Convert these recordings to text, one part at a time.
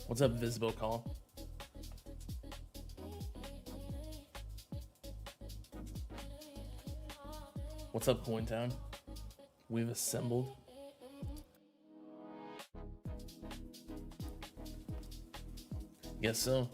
What's up, Visbo Call? What's up, Cointown? We've assembled. Guess so.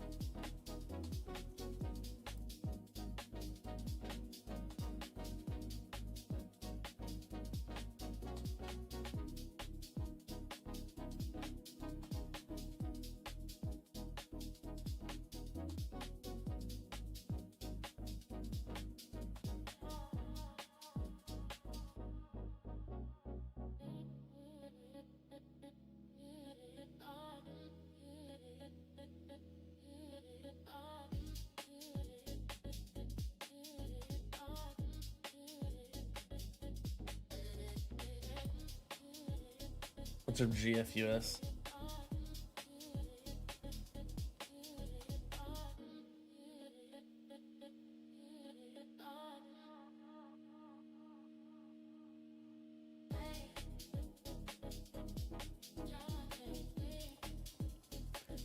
What's up, GFUS?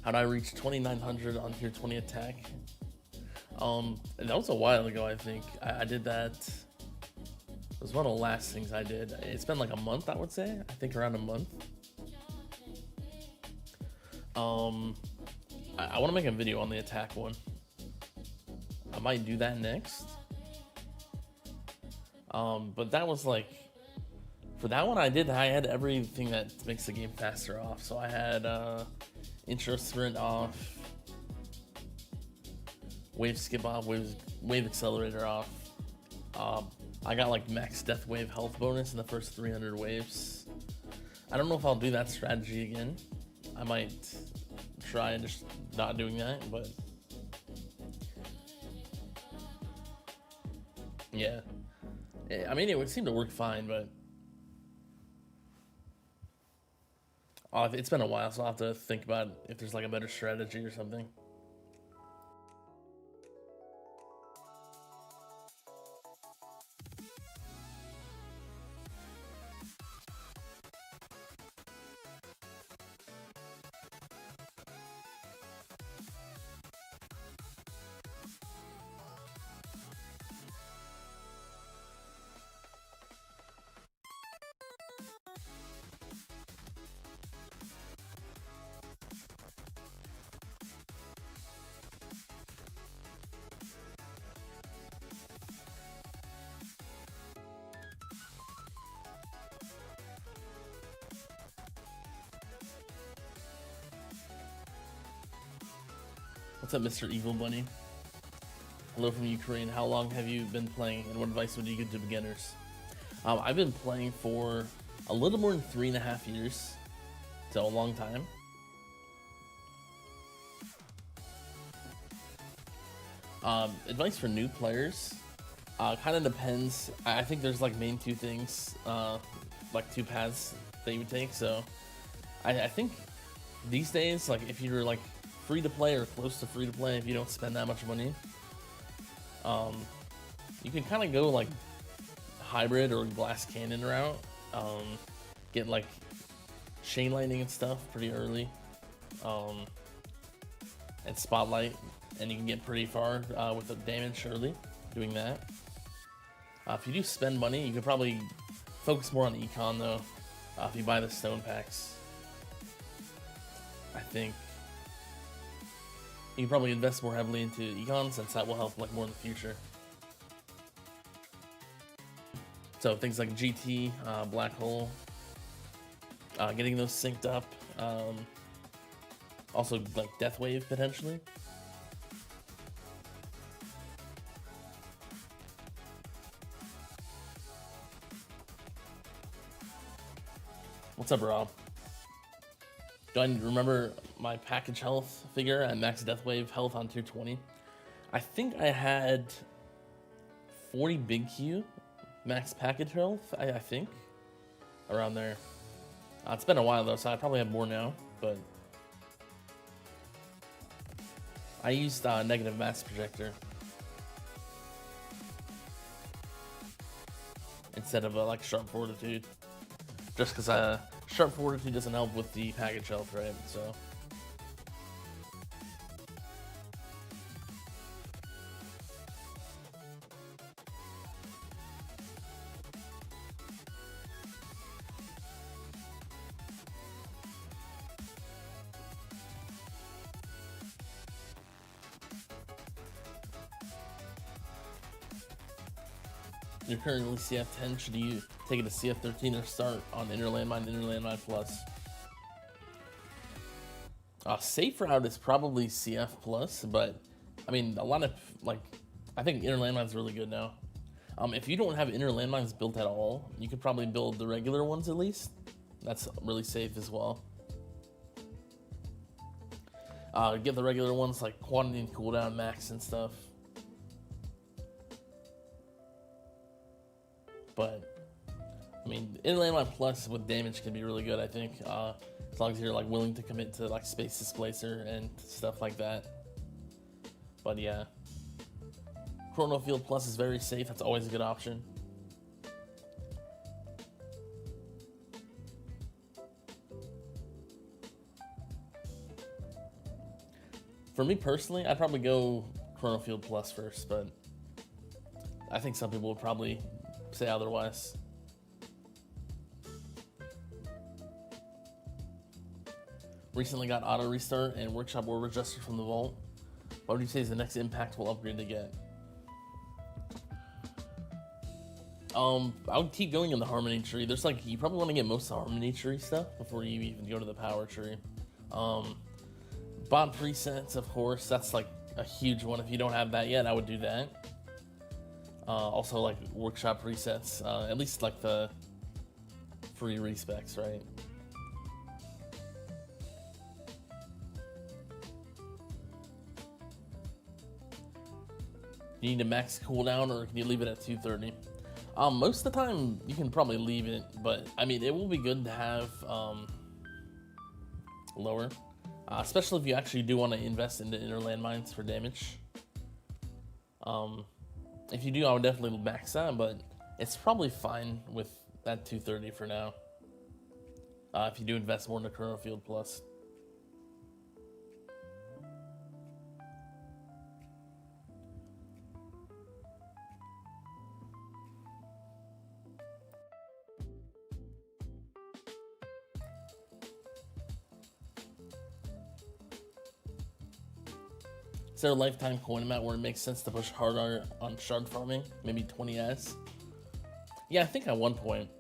How'd I reach 2,900 on tier 20 attack? That was a while ago, I think. I did that. It was one of the last things I did. It's been like a month, I would say. I think around a month. I want to make a video on the attack one. I might do that next. But that was like, for that one I had everything that makes the game faster off. So I had intro sprint off, wave skip off, wave accelerator off. I got like max death wave health bonus in the first 300 waves. I don't know if I'll do that strategy again. I might try and just not doing that, but yeah. I mean, it would seem to work fine, but it's been a while, so I'll have to think about if there's like a better strategy or something. What's up, Mr. Evil Bunny? Hello from Ukraine. How long have you been playing, and what advice would you give to beginners? I've been playing for a little more than 3.5 years, so a long time. Advice for new players, kind of depends. I think there's like main two things, like two paths that you would take. So I think these days, like if you're like free to play or close to free to play, if you don't spend that much money, you can kind of go like hybrid or glass cannon route, get like chain lightning and stuff pretty early, and spotlight, and you can get pretty far with the damage early doing that. If you do spend money, you could probably focus more on econ though. If you buy the stone packs, I think you can probably invest more heavily into econ, since that will help like more in the future. So things like GT, Black Hole, getting those synced up. Also like Death Wave potentially. What's up, Rob? Do I remember my package health figure and max death wave health on tier 20? I think I had 40 big Q max package health, I think. Around there. It's been a while though, so I probably have more now, but I used negative mass projector instead of like sharp fortitude, just because sharp fortitude doesn't help with the package health, right? So You're currently CF10. Should you take it to CF13 or start on Inner Landmine Plus? Safe route is probably CF Plus, but I mean, a lot of like, I think Inner Landmine's really good now. If you don't have Inner Landmines built at all, you could probably build the regular ones at least. That's really safe as well. Get the regular ones like quantity and cooldown max and stuff. But I mean, Inner Landmine Plus with damage can be really good, I think. As long as you're like willing to commit to like Space Displacer and stuff like that. But yeah. Chrono Field Plus is very safe. That's always a good option. For me personally, I'd probably go Chrono Field Plus first, but I think some people would probably say otherwise. Recently got Auto Restart and Workshop Orb Adjuster from the Vault. What would you say is the next impactful upgrade to get? I would keep going in the Harmony tree. There's like, you probably want to get most of the Harmony tree stuff before you even go to the Power tree. Bot presets, of course, that's like a huge one. If you don't have that yet, I would do that. Also like Workshop presets, at least like the free respecs, right? You need a max cooldown, or can you leave it at 230? Most of the time, you can probably leave it, but I mean, it will be good to have lower, especially if you actually do want to invest into Inner Landmines for damage. If you do, I would definitely max that, but it's probably fine with that 230 for now. If you do invest more into Chrono Field Plus. Is there a lifetime coin amount where it makes sense to push harder on shard farming? Maybe 20s? Yeah, I think at one point.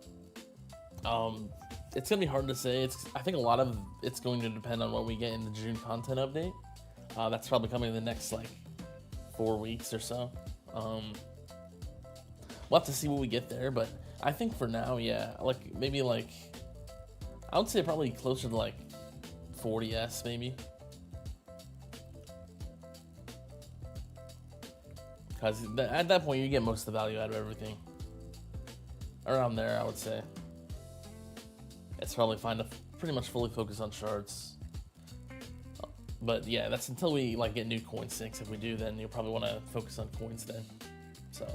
It's gonna be hard to say. I think a lot of it's going to depend on what we get in the June content update. That's probably coming in the next like 4 weeks or so. We'll have to see what we get there, but I think for now, yeah, like maybe like I would say probably closer to like 40s maybe. Because at that point, you get most of the value out of everything. Around there, I would say. It's probably fine to pretty much fully focus on shards. But yeah, that's until we like get new coin sinks. If we do, then you'll probably want to focus on coins then. So.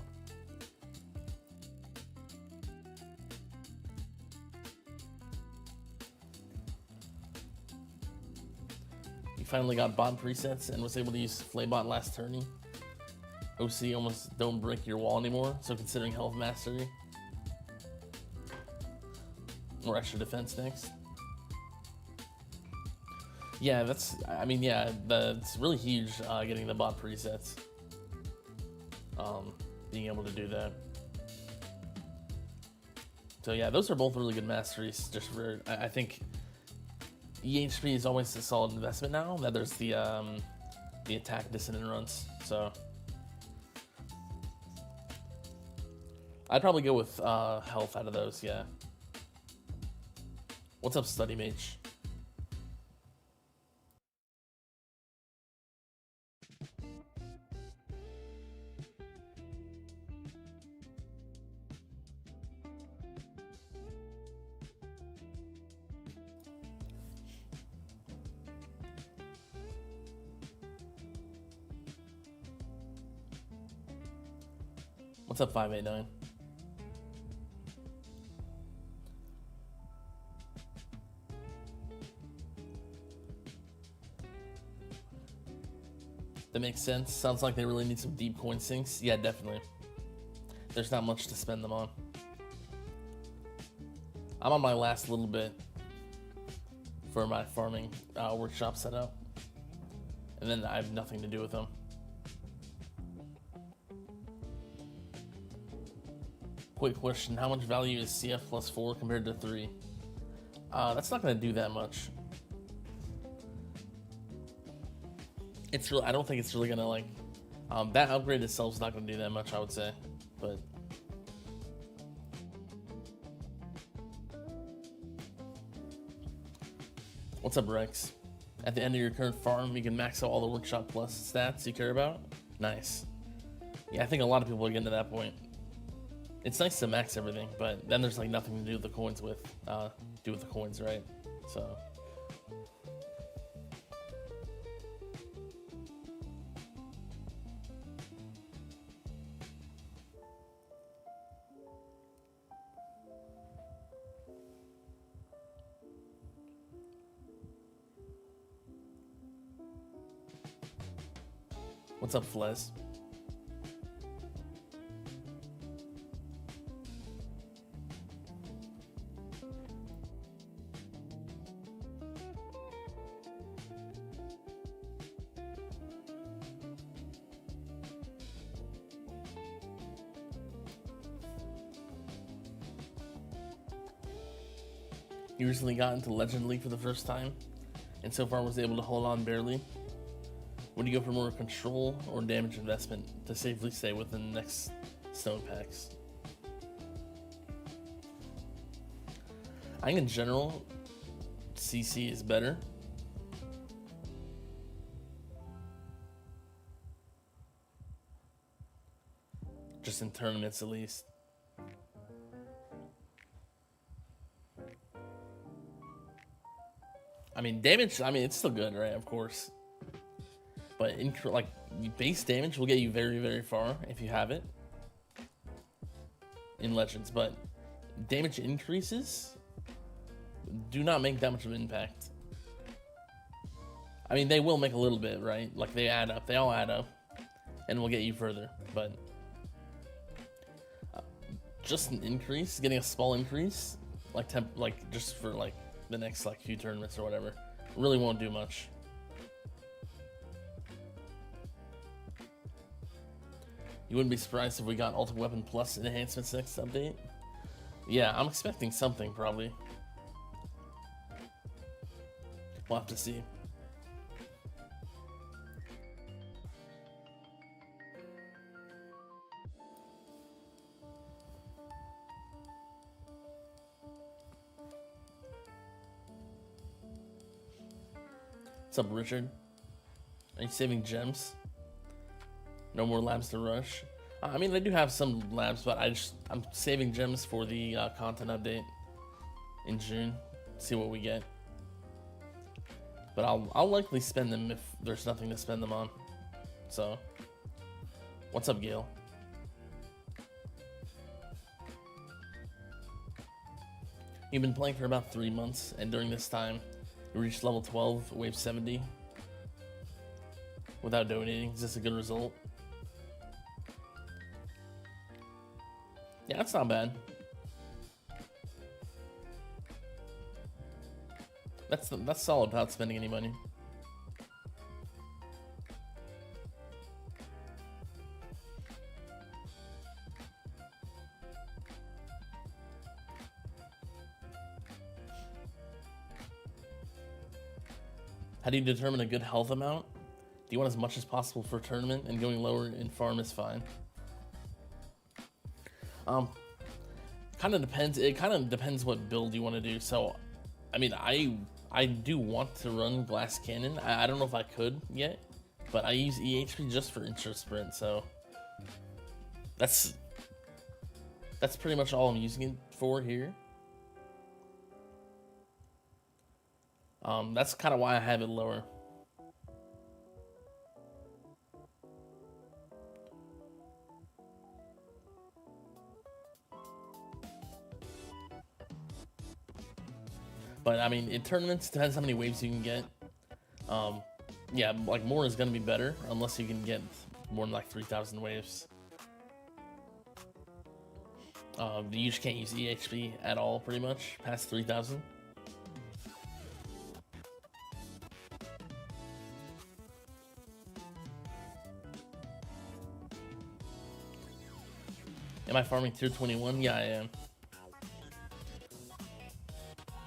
You finally got bot presets and was able to use Flaybot last turning. OC almost don't break your wall anymore, so considering health mastery. Or extra defense next. Yeah, I mean, yeah, it's really huge getting the bot presets. Being able to do that. So yeah, those are both really good masteries. Just for, I think EHP is always a solid investment now that there's the attack dissonant runs, so. I'd probably go with health out of those, yeah. What's up, Study Mage? What's up, 589? That makes sense. Sounds like they really need some deep coin sinks. Yeah, definitely. There's not much to spend them on. I'm on my last little bit for my farming workshop setup. And then I have nothing to do with them. Quick question: how much value is CF plus 4 compared to 3? That's not going to do that much. It's really, I don't think it's really going to like. That upgrade itself is not going to do that much, I would say, but. What's up, Rex? At the end of your current farm, you can max out all the Workshop Plus stats you care about. Nice. Yeah, I think a lot of people are getting to that point. It's nice to max everything, but then there's like nothing to do with the coins right? So. What's up, Flez? You recently got into Legend League for the first time, and so far was able to hold on barely. Would you go for more control or damage investment to safely stay within the next stone packs? I think in general, CC is better. Just in tournaments at least. I mean, damage, it's still good, right? Of course. But like base damage will get you very, very far if you have it in Legends. But damage increases do not make that much of an impact. I mean, they will make a little bit, right? Like they add up, they all add up, and will get you further. But just an increase, getting a small increase, like just for like the next like few tournaments or whatever, really won't do much. You wouldn't be surprised if we got Ultimate Weapon Plus enhancements next update? Yeah, I'm expecting something, probably. We'll have to see. What's up, Richard? Are you saving gems? No more labs to rush. I mean, I do have some labs, but I'm saving gems for the content update in June. See what we get. But I'll likely spend them if there's nothing to spend them on. So, what's up, Gale? You've been playing for about 3 months, and during this time, you reached level 12, wave 70. Without donating, is this a good result? Yeah, that's not bad. That's solid without spending any money. How do you determine a good health amount? Do you want as much as possible for a tournament, and going lower in farm is fine? Kind of depends. It kind of depends what build you want to do. So, I mean, I do want to run Glass Cannon. I don't know if I could yet, but I use EHP just for Intra Sprint. So that's pretty much all I'm using it for here. That's kind of why I have it lower. But I mean, in tournaments, depends how many waves you can get. Yeah, like more is gonna be better unless you can get more than like 3,000 waves. You just can't use EHP at all, pretty much, past 3,000. Am I farming tier 21? Yeah, I am.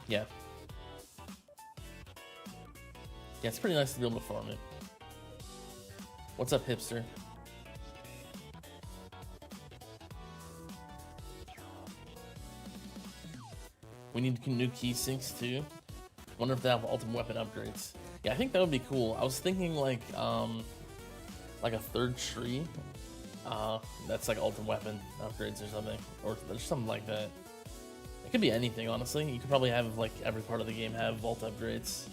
Yeah. Yeah, it's pretty nice to be able to farm it. What's up, hipster? We need new key sinks too. Wonder if they have ultimate weapon upgrades. Yeah, I think that would be cool. I was thinking like a third tree. That's like ultimate weapon upgrades or something, or there's something like that. It could be anything, honestly. You could probably have like every part of the game have vault upgrades.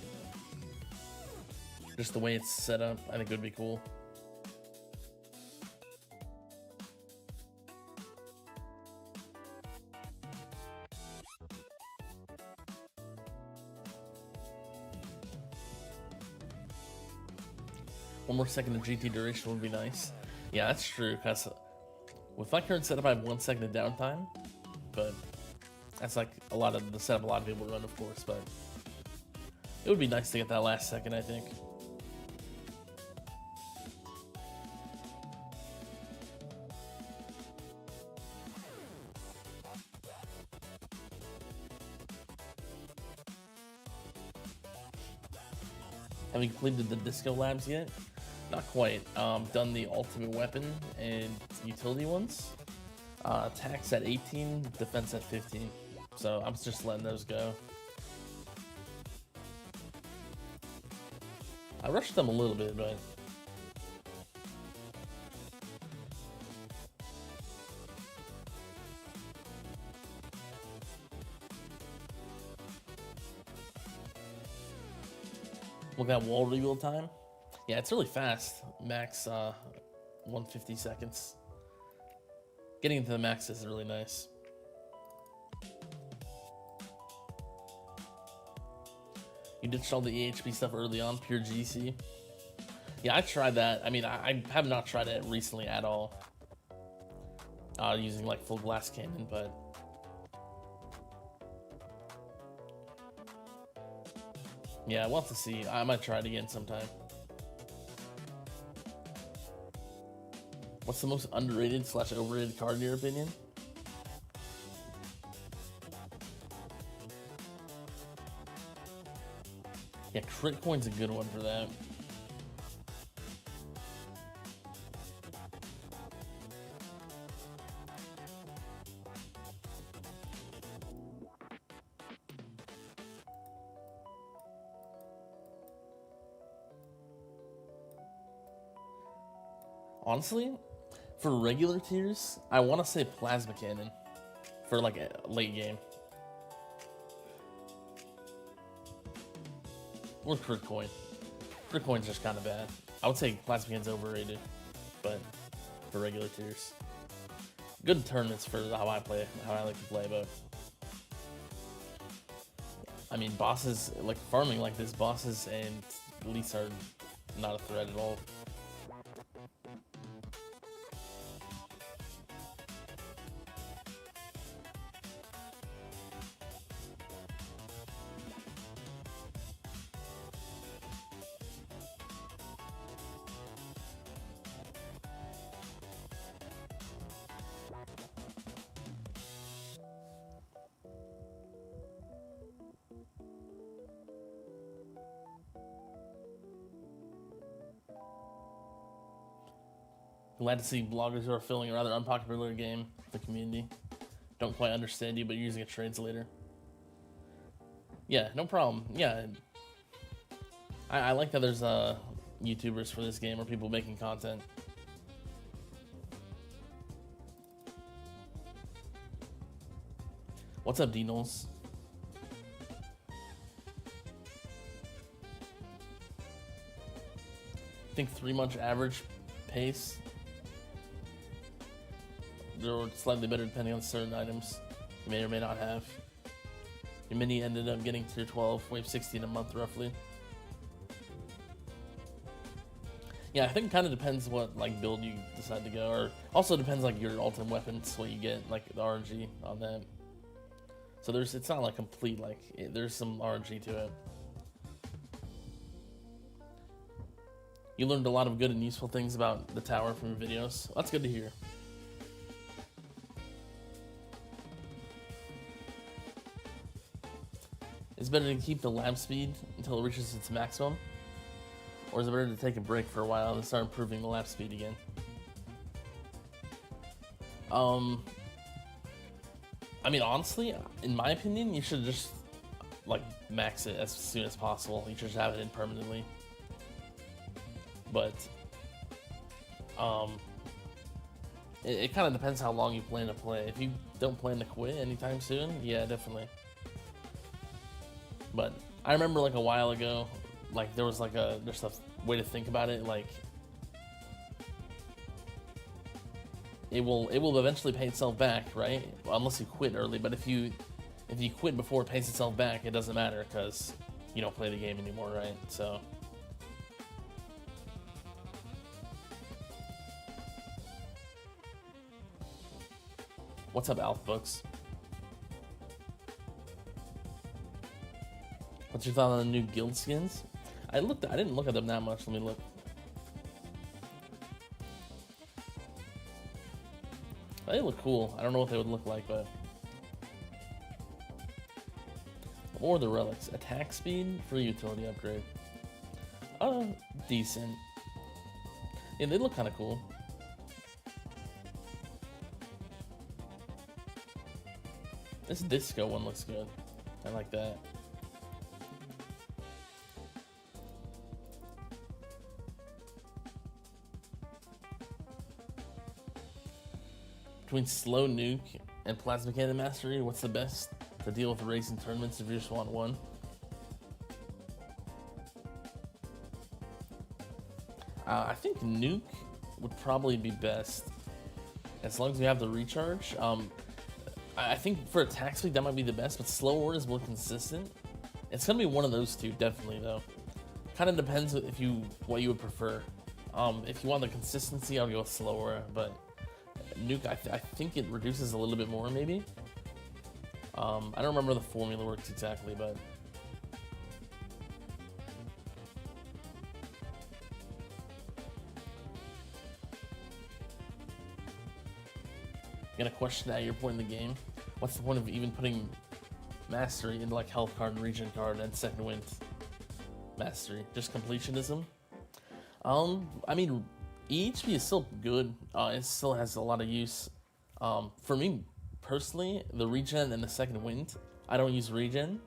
Just the way it's set up, I think it would be cool. One more second of GT duration would be nice. Yeah, that's true, because with my current setup, I have 1 second of downtime, but that's like a lot of the setup a lot of people run, of course, but it would be nice to get that last second, I think. Have you completed the Disco Labs yet? Not quite. Done the ultimate weapon and utility ones. Attacks at 18, defense at 15. So I'm just letting those go. I rushed them a little bit, but look at wall reveal time. Yeah, it's really fast. Max 150 seconds. Getting into the max is really nice. You ditched all the EHP stuff early on, pure GC. Yeah, I tried that. I mean, I have not tried it recently at all. Using like full glass cannon, but yeah, we'll have to see. I might try it again sometime. What's the most underrated / overrated card in your opinion? Yeah, Crit Coin's a good one for that. Honestly, for regular tiers, I want to say Plasma Cannon for like a late game. Or Crit Coin. Crit Coin's just kind of bad. I would say Plasma Cannon's overrated, but for regular tiers. Good tournaments for how I play, how I like to play, but I mean, bosses, like farming like this, bosses and elites are not a threat at all. Glad to see bloggers who are filling a rather unpopular game with the community. Don't quite understand you, but you're using a translator. Yeah, no problem. Yeah, I like that there's YouTubers for this game or people making content. What's up, D-Knowles? I think 3-month average pace. They're slightly better depending on certain items you may or may not have. Your mini ended up getting tier 12, wave 60 in a month roughly. Yeah, I think it kind of depends what like build you decide to go, or also depends like your ultimate weapons, what you get, like the RNG on that. So it's not like complete, like there's some RNG to it. You learned a lot of good and useful things about the tower from your videos. That's good to hear. Is it better to keep the lab speed until it reaches its maximum? Or is it better to take a break for a while and start improving the lap speed again? I mean, honestly, in my opinion, you should just like max it as soon as possible. You should just have it in permanently. But it kind of depends how long you plan to play. If you don't plan to quit anytime soon, yeah, definitely. But I remember like a while ago, like there's a way to think about it. Like it will eventually pay itself back, right? Well, unless you quit early. But if you quit before it pays itself back, it doesn't matter because you don't play the game anymore, right? So. What's up, Alf Books? What's your thought on the new guild skins? I didn't look at them that much. Let me look. They look cool. I don't know what they would look like, but or the relics. Attack speed for utility upgrade. Decent. Yeah, they look kind of cool. This disco one looks good. I like that. Between slow nuke and plasma cannon mastery, what's the best to deal with racing tournaments if you just want one? I think nuke would probably be best as long as you have the recharge. I think for attack speed that might be the best, but slow aura is more consistent. It's gonna be one of those two, definitely though. Kind of depends what you would prefer. If you want the consistency, I'll go with slow aura, but nuke I think it reduces a little bit more maybe. I don't remember the formula works exactly, but gonna question at your point in the game. What's the point of even putting mastery into like health card, regen card, and second wind mastery? Just completionism. I mean, EHP is still good. It still has a lot of use. For me personally, the regen and the second wind, I don't use regen,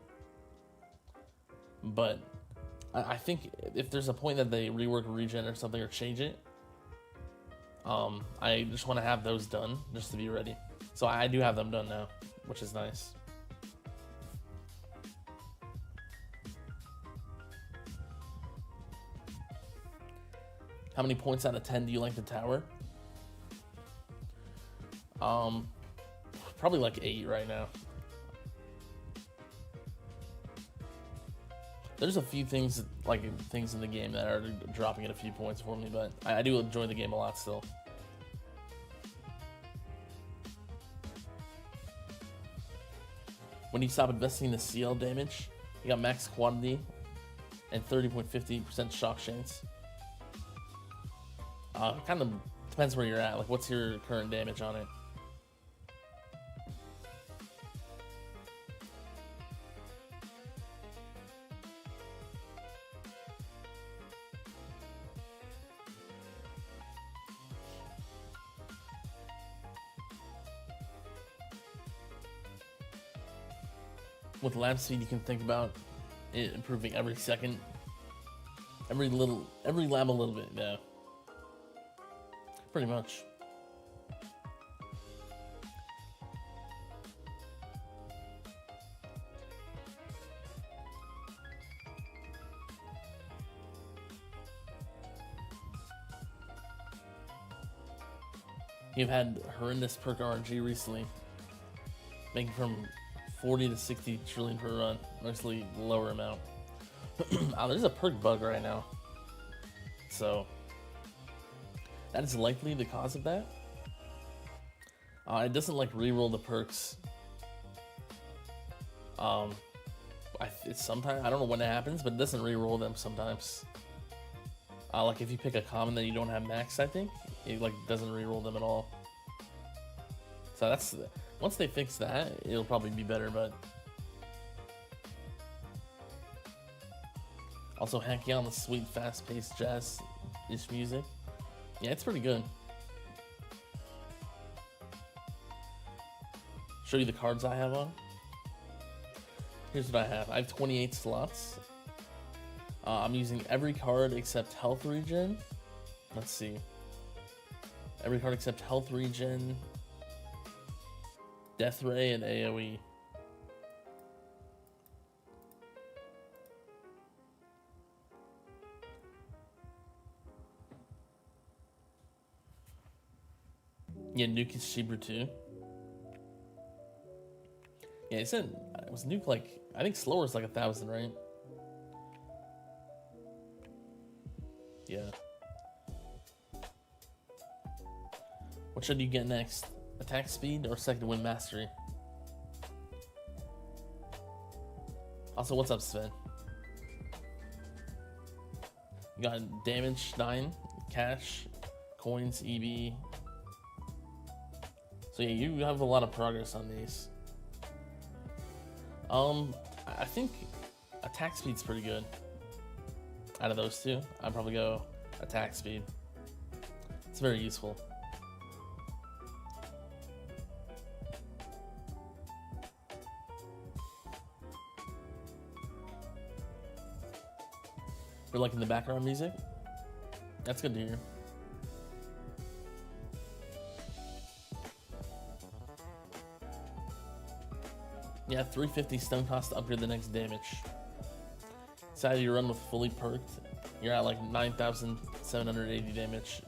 but I think if there's a point that they rework regen or something or change it, I just want to have those done just to be ready. So I do have them done now, which is nice. How many points out of 10 do you like the tower? Probably like 8 right now. There's a few things in the game that are dropping at a few points for me, but I do enjoy the game a lot still. When you stop investing in the CL damage, you got max quantity and 30.50% shock chance. Kind of depends where you're at. Like, what's your current damage on it? With lab speed, you can think about it improving every second, every lab a little bit. Yeah, pretty much. You've had horrendous perk RNG recently, making from 40 to 60 trillion per run, mostly lower amount. There's a perk bug right now, so that is likely the cause of that. It doesn't like reroll the perks. It's sometimes, I don't know when it happens, but it doesn't reroll them sometimes. Like if you pick a common that you don't have max, I think it like doesn't reroll them at all. So that's once they fix that, it'll probably be better. But Also hacking on the sweet, fast-paced jazz-ish music. Yeah, it's pretty good. Show you the cards I have on. Here's what I have. I have 28 slots. I'm using every card except health regen. Let's see. Every card except health regen, death ray, and AoE. Yeah, Nuke is cheaper too. Yeah, it said it was Nuke like, I think slower is like 1,000, right? Yeah. What should you get next? Attack speed or second wind mastery? Also, what's up, Sven? You got damage 9, cash, coins, EB. So yeah, you have a lot of progress on these. I think attack speed's pretty good. Out of those two, I'd probably go attack speed. It's very useful. You're liking the background music? That's good to hear. Yeah, 350 stone cost to upgrade the next damage. Decided you run with fully perked. You're at like 9,780 damage.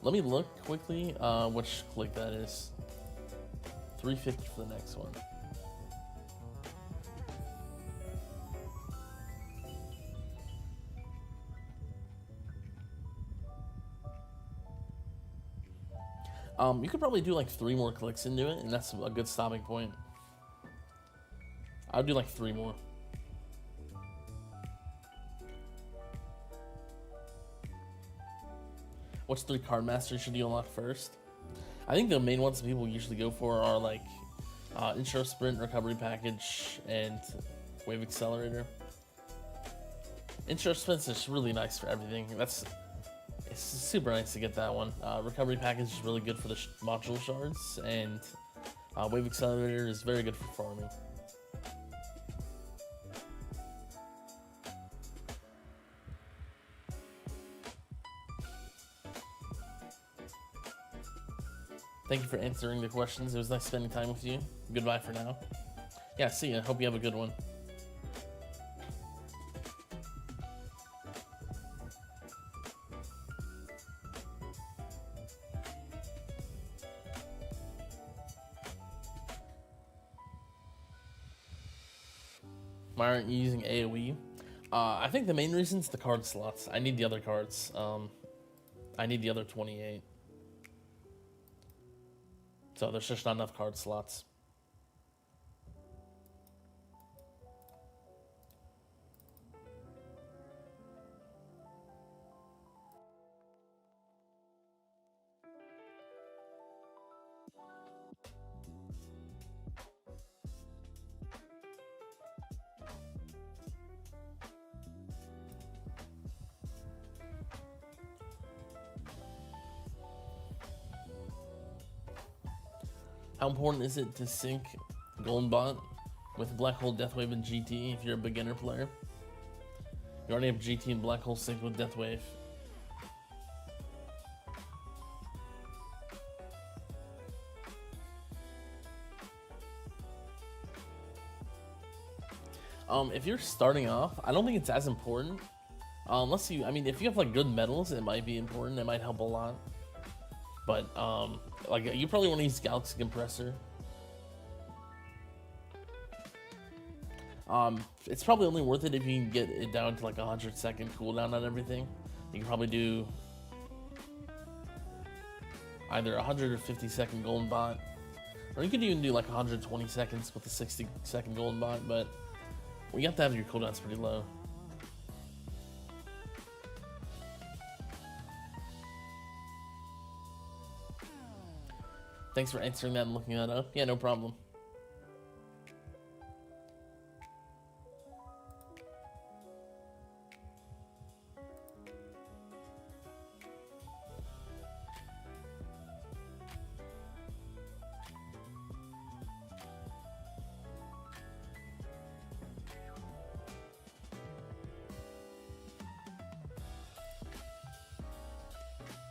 Let me look quickly which click that is. 350 for the next one. You could probably do like 3 more clicks into it, and that's a good stopping point. I'll do like 3 more. Which 3 card masters should you unlock first? I think the main ones people usually go for are like Intro Sprint, Recovery Package, and Wave Accelerator. Intro Sprint is really nice for everything. It's super nice to get that one. Recovery Package is really good for the module shards, and Wave Accelerator is very good for farming. Thank you for answering the questions. It was nice spending time with you. Goodbye for now. Yeah, see ya. Hope you have a good one. Why aren't you using AoE? I think the main reason is the card slots. I need the other cards. I need the other 28. So there's just not enough card slots. How important is it to sync Golden Bot with Black Hole, Deathwave, and GT if you're a beginner player? You already have GT and Black Hole synced with Deathwave. If you're starting off, I don't think it's as important. Unless you, I mean, if you have like good metals, it might be important. It might help a lot. But like you probably want to use Galaxy Compressor. It's probably only worth it if you can get it down to like 100-second cooldown on everything. You can probably do either 100 or 50-second Golden Bot, or you could even do like 120 seconds with a 60-second Golden Bot. But you have to have your cooldowns pretty low. Thanks for answering that and looking that up. Yeah, no problem.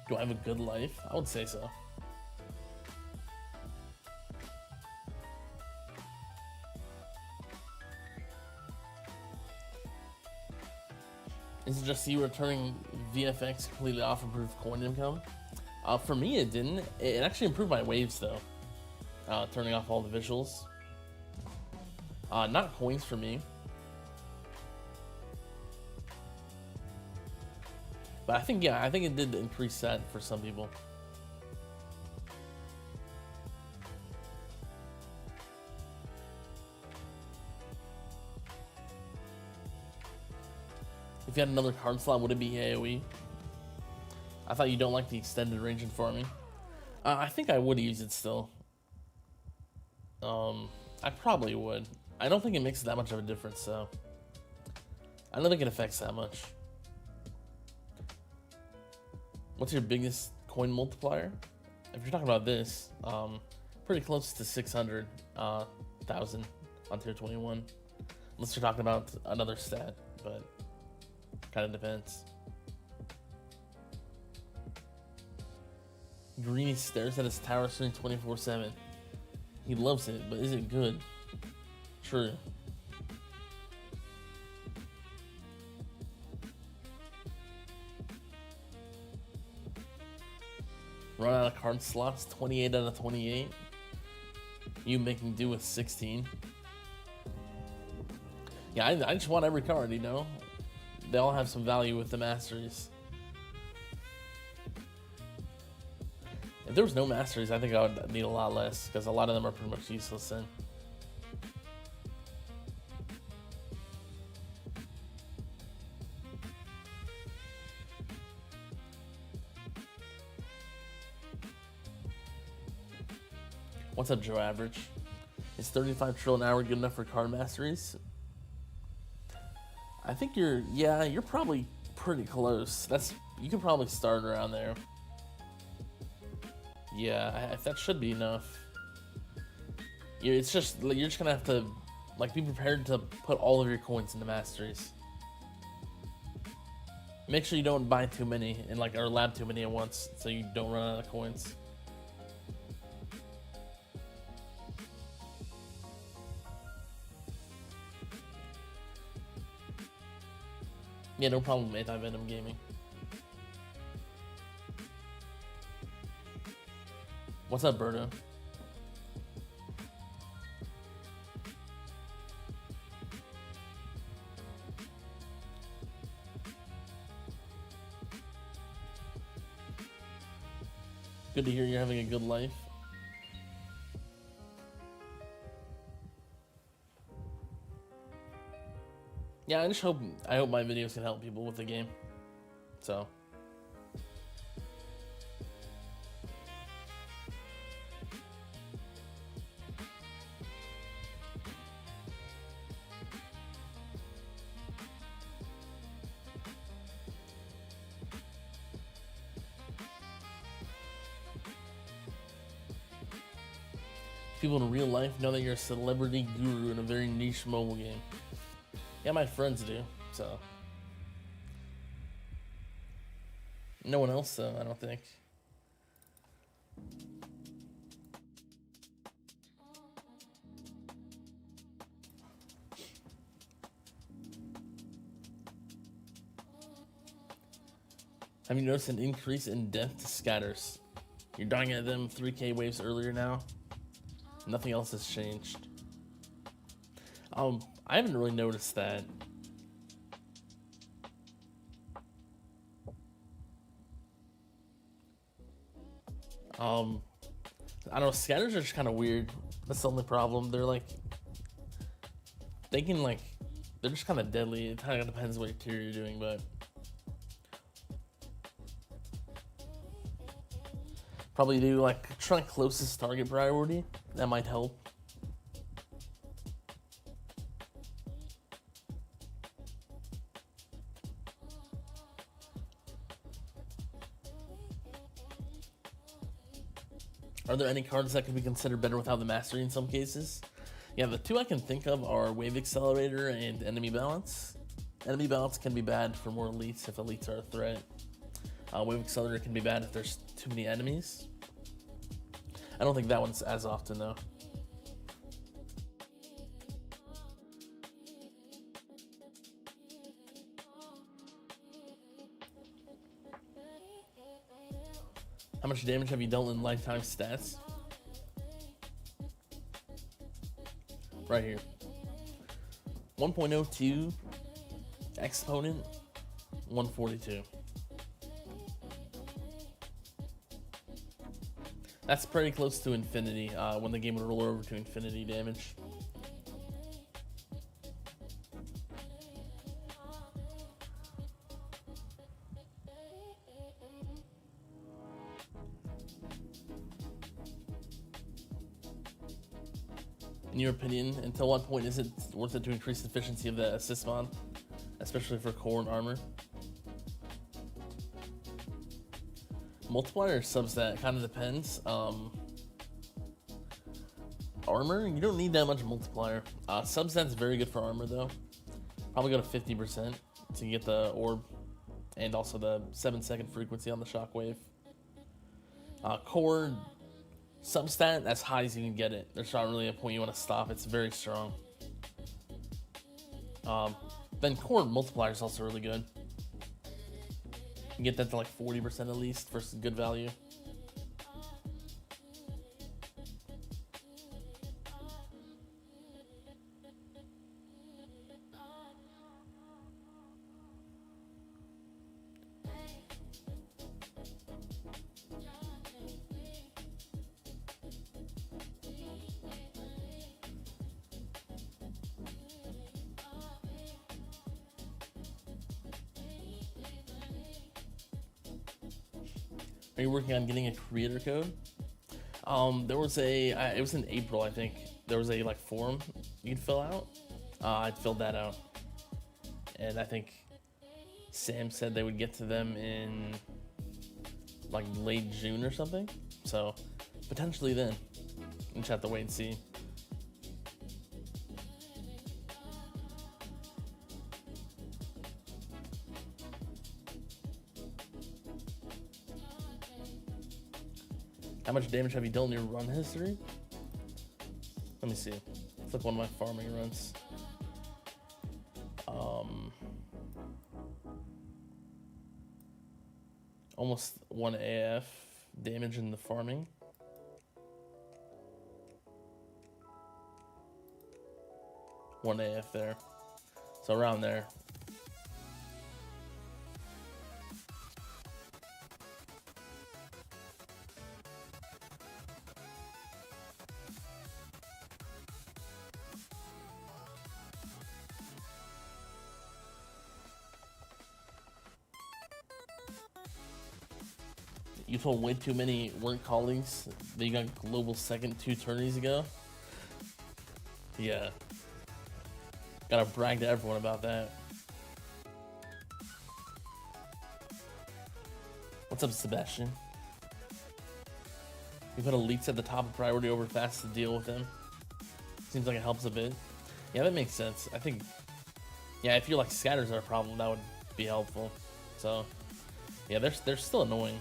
Do I have a good life? I would say so. Is it just you returning VFX completely off improved coin income? For me, it didn't. It actually improved my waves though. Turning off all the visuals. Not coins for me. But I think, yeah, I think it did increase that for some people. If you had another card slot, would it be AoE? I thought you don't like the extended range in farming. I think I would use it still. I probably would. I don't think it makes that much of a difference, so I don't think it affects that much. What's your biggest coin multiplier? If you're talking about this, pretty close to 600,000 on tier 21. Unless you're talking about another stat, but kind of depends. Greeny stares at his tower screen 24/7. He loves it, but is it good? True. Run out of card slots, 28 out of 28. You making do with 16. Yeah, I just want every card, you know? They all have some value with the masteries. If there was no masteries, I think I would need a lot less, because a lot of them are pretty much useless then. What's up, Joe Average? Is 35 trill an hour good enough for card masteries? I think you're probably pretty close. You could probably start around there. Yeah, that should be enough. You're just gonna have to be prepared to put all of your coins into masteries. Make sure you don't buy too many or lab too many at once, so you don't run out of coins. Yeah, no problem, Anti-Venom Gaming. What's up, Berto? Good to hear you're having a good life. Yeah, I hope my videos can help people with the game. So. People in real life know that you're a celebrity guru in a very niche mobile game. Yeah, my friends do, so. No one else, though, I don't think. Have you noticed an increase in death to scatters? You're dying at them 3k waves earlier now. Nothing else has changed. I haven't really noticed that. I don't know, scatters are just kind of weird. That's the only problem. They're they're just kind of deadly. It kind of depends what tier you're doing, but probably do try closest target priority. That might help. Are there any cards that could be considered better without the mastery in some cases? Yeah, the two I can think of are Wave Accelerator and Enemy Balance. Enemy Balance can be bad for more elites if elites are a threat. Wave Accelerator can be bad if there's too many enemies. I don't think that one's as often though. How much damage have you dealt in lifetime stats? Right here. 1.02 exponent 142. That's pretty close to infinity when the game would roll over to infinity damage. In your opinion, until what point is it worth it to increase the efficiency of the assist mod, especially for core and armor? Multiplier or substat, kind of depends. Armor, you don't need that much multiplier. Substat's very good for armor though. Probably go to 50% to get the orb and also the 7-second frequency on the shockwave. Core, substat, as high as you can get it. There's not really a point you want to stop. It's very strong. Then core multiplier is also really good. You can get that to like 40% at least for some good value. Are you working on getting a creator code? There was it was in April, I think. There was a like form you could fill out. I filled that out, and I think Sam said they would get to them in like late June or something. So potentially then, we just have to wait and see. How much damage have you dealt in your run history? Let me see. It's like one of my farming runs. Almost 1 AF damage in the farming. One AF there. So around there. You told way too many work colleagues that you got global second 2 tourneys ago. Yeah. Gotta brag to everyone about that. What's up, Sebastian? You put elites at the top of priority over fast to deal with them. Seems like it helps a bit. Yeah, that makes sense. I think, yeah, if you're like scatters are a problem, that would be helpful. So, yeah, they're still annoying.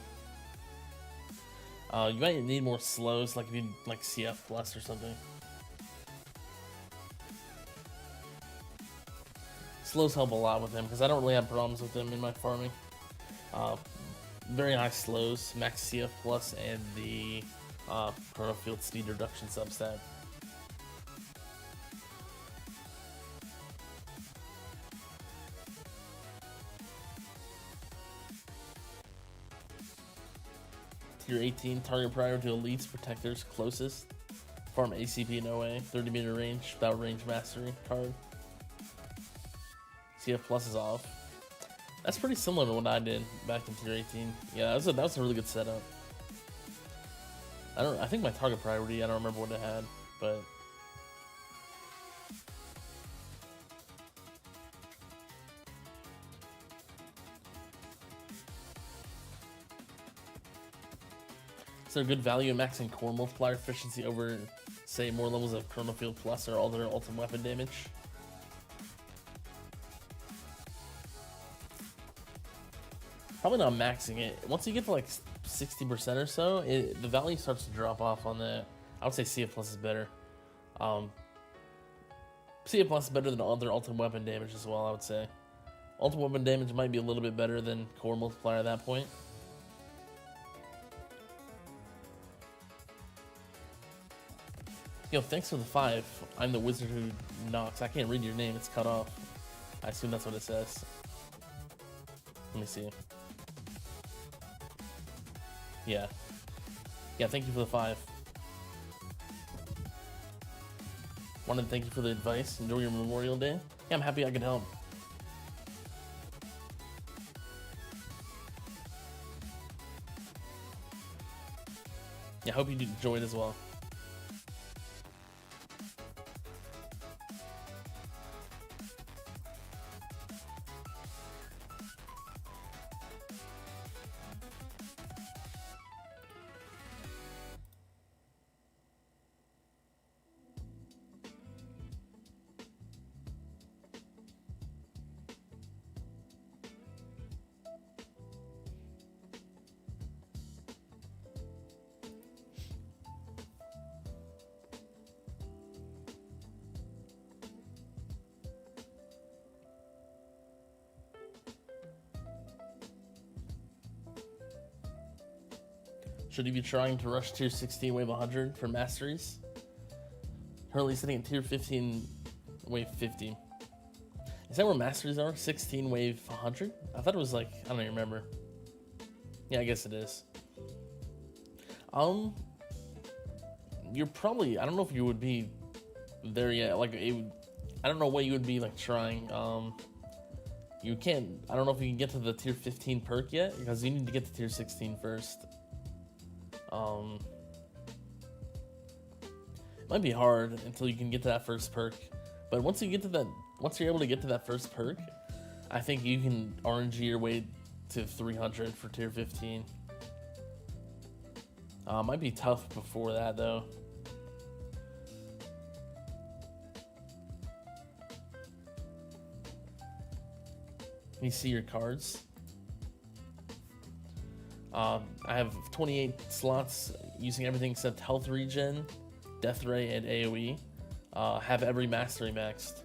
You might need more slows, like if you like CF plus or something. Slows help a lot with them because I don't really have problems with them in my farming. Very high slows, max CF plus, and the Chrono Field speed reduction substat. Tier 18, target prior to elites, protectors, closest. Farm ACP no way. 30 meter range without range mastery card. CF plus is off. That's pretty similar to what I did back in tier 18. Yeah, that was a really good setup. I think my target priority, I don't remember what it had, but is there good value in maxing core multiplier efficiency over, say, more levels of Chrono Field Plus or other ultimate weapon damage? Probably not maxing it. Once you get to like 60% or so, the value starts to drop off on that. I would say CF Plus is better. CF Plus is better than other ultimate weapon damage as well, I would say. Ultimate weapon damage might be a little bit better than core multiplier at that point. Yo, thanks for the 5. I'm the wizard who knocks. I can't read your name, it's cut off. I assume that's what it says. Let me see. Yeah. Yeah, thank you for the 5. Wanted to thank you for the advice. Enjoy your Memorial Day. Yeah, I'm happy I could help. Yeah, hope you enjoyed as well. Should you be trying to rush tier 16 wave 100 for masteries? Currently sitting at tier 15 wave 50. Is that where masteries are? 16 wave 100? I thought it was like, I don't even remember. Yeah, I guess it is. You're probably, I don't know if you would be there yet. Like, I don't know what you would be like trying. You can't, I don't know if you can get to the tier 15 perk yet, because you need to get to tier 16 first. It might be hard until you can get to that first perk, but once you get to that, once you're able to get to that first perk, I think you can RNG your way to 300 for tier 15. Might be tough before that though. Let me see your cards. I have 28 slots using everything except health regen, death ray, and AoE. Have every mastery maxed.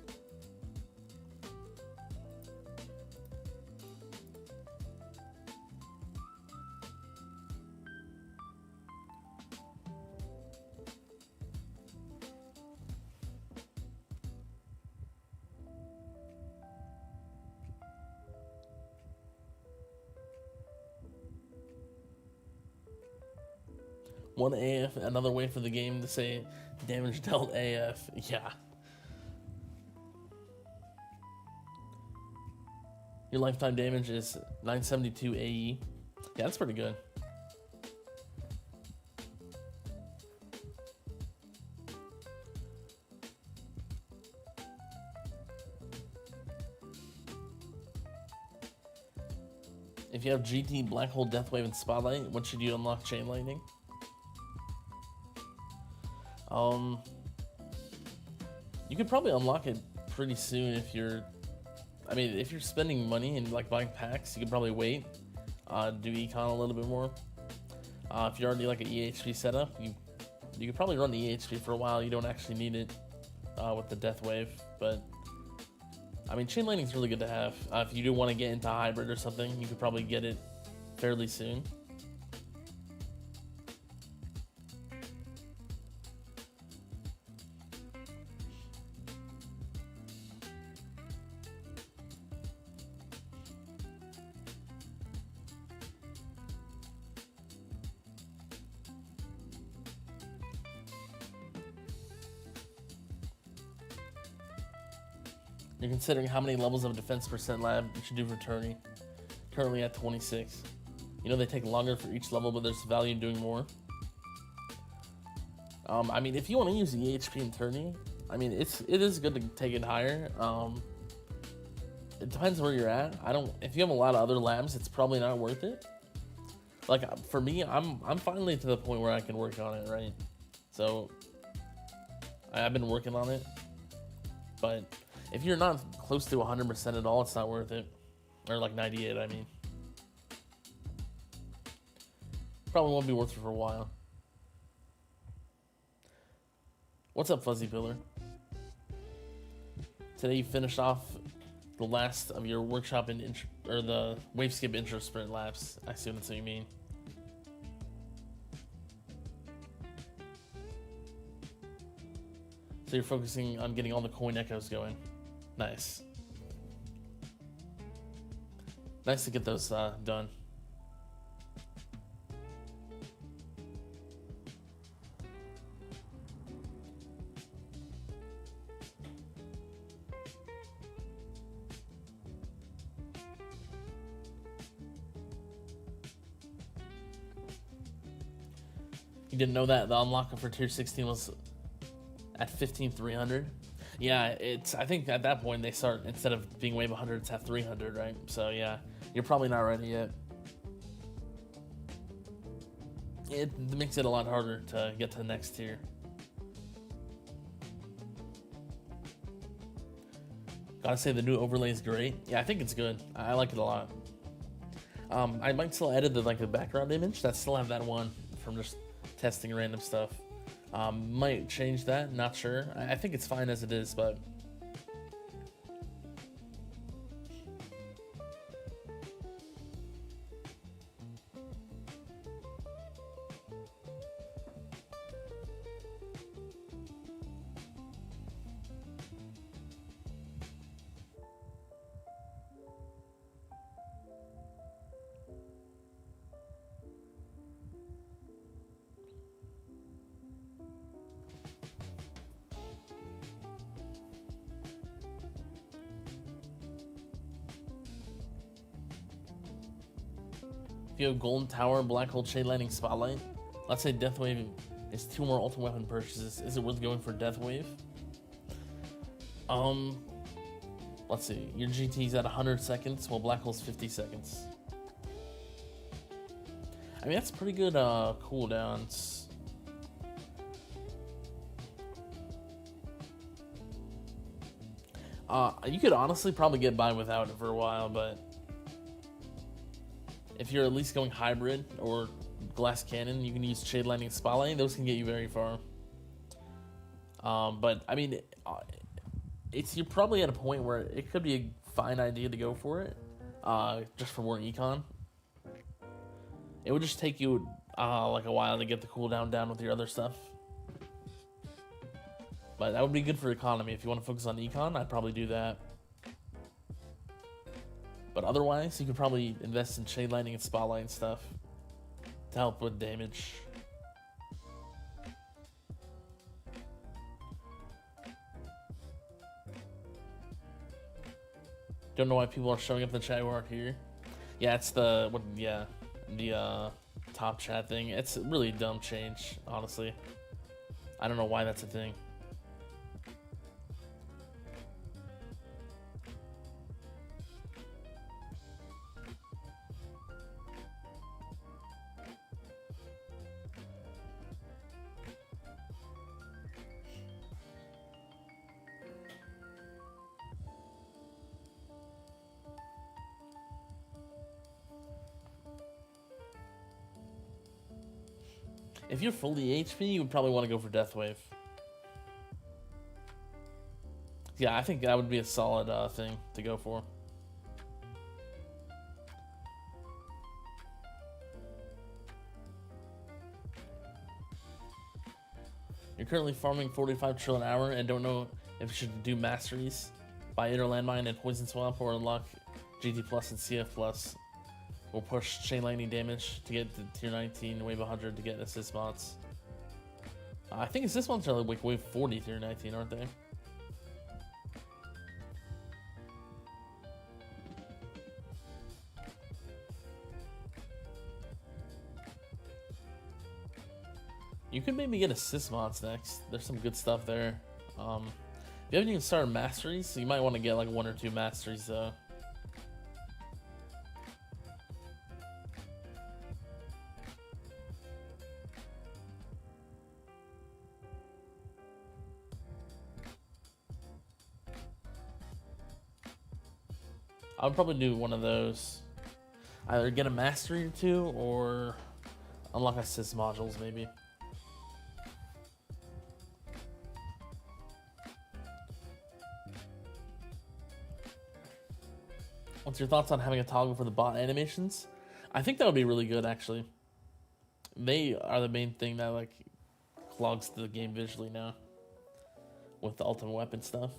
One AF, another way for the game to say damage dealt AF. Yeah. Your lifetime damage is 972 AE. Yeah, that's pretty good. If you have GT, Black Hole, Deathwave, and Spotlight, what should you unlock? Chain Lightning? You could probably unlock it pretty soon if you're, I mean, if you're spending money and like buying packs, you could probably wait, do econ a little bit more. If you're already like an EHP setup, you could probably run the EHP for a while. You don't actually need it with the Death Wave, but I mean, Chain Lightning is really good to have. If you do want to get into hybrid or something, you could probably get it fairly soon. You're considering how many levels of defense percent lab you should do for tourney. Currently at 26. You know they take longer for each level, but there's value in doing more. I mean, if you want to use the EHP in tourney, I mean, it is good to take it higher. It depends where you're at. If you have a lot of other labs, it's probably not worth it. Like for me, I'm finally to the point where I can work on it, right? So I've been working on it, but if you're not close to 100% at all, it's not worth it. Or like 98, I mean. Probably won't be worth it for a while. What's up, Fuzzy Pillar? Today you finished off the last of your workshop or the wave skip intro sprint laps. I assume that's what you mean. So you're focusing on getting all the coin echoes going. Nice. Nice to get those done. You didn't know that the unlock for tier 16 was at 15,300? Yeah, it's. I think at that point they start, instead of being wave 100, it's at 300, right? So yeah, you're probably not ready yet. It makes it a lot harder to get to the next tier. Gotta say the new overlay is great. Yeah, I think it's good. I like it a lot. I might still edit the background image. That still have that one from just testing random stuff. Might change that, not sure. I think it's fine as it is, but if you have Golden Tower, Black Hole, Shade Lightning, Spotlight, let's say Deathwave is 2 more Ultimate Weapon purchases. Is it worth going for Deathwave? Let's see. Your GT's at 100 seconds, while Black Hole's 50 seconds. I mean, that's pretty good cooldowns. You could honestly probably get by without it for a while, but if you're at least going hybrid or glass cannon, you can use Shade Lightning, Spotlight. Those can get you very far. But I mean, you're probably at a point where it could be a fine idea to go for it, just for more econ. It would just take you like a while to get the cooldown down with your other stuff. But that would be good for economy. If you want to focus on econ, I'd probably do that. But otherwise, you could probably invest in Shade Lightning and Spotlight and stuff to help with damage. Don't know why people are showing up in the chat who aren't here. Yeah, it's the top chat thing. It's a really dumb change, honestly. I don't know why that's a thing. If you're fully HP, you would probably want to go for Deathwave. Yeah, I think that would be a solid thing to go for. You're currently farming 45 trill an hour and don't know if you should do masteries, buy Inner Landmine and Poison Swamp, or unlock GT Plus and CF Plus. We'll push Chain Lightning damage to get to tier 19, wave 100 to get assist mods. I think assist mods are like wave 40 tier 19, aren't they? You could maybe get assist mods next. There's some good stuff there. If you haven't even started masteries, so you might want to get like 1 or 2 masteries though. I would probably do one of those. Either get a mastery or 2, or Unlock assist modules, maybe. What's your thoughts on having a toggle for the bot animations? I think that would be really good, actually. They are the main thing that like clogs the game visually now with the ultimate weapon stuff.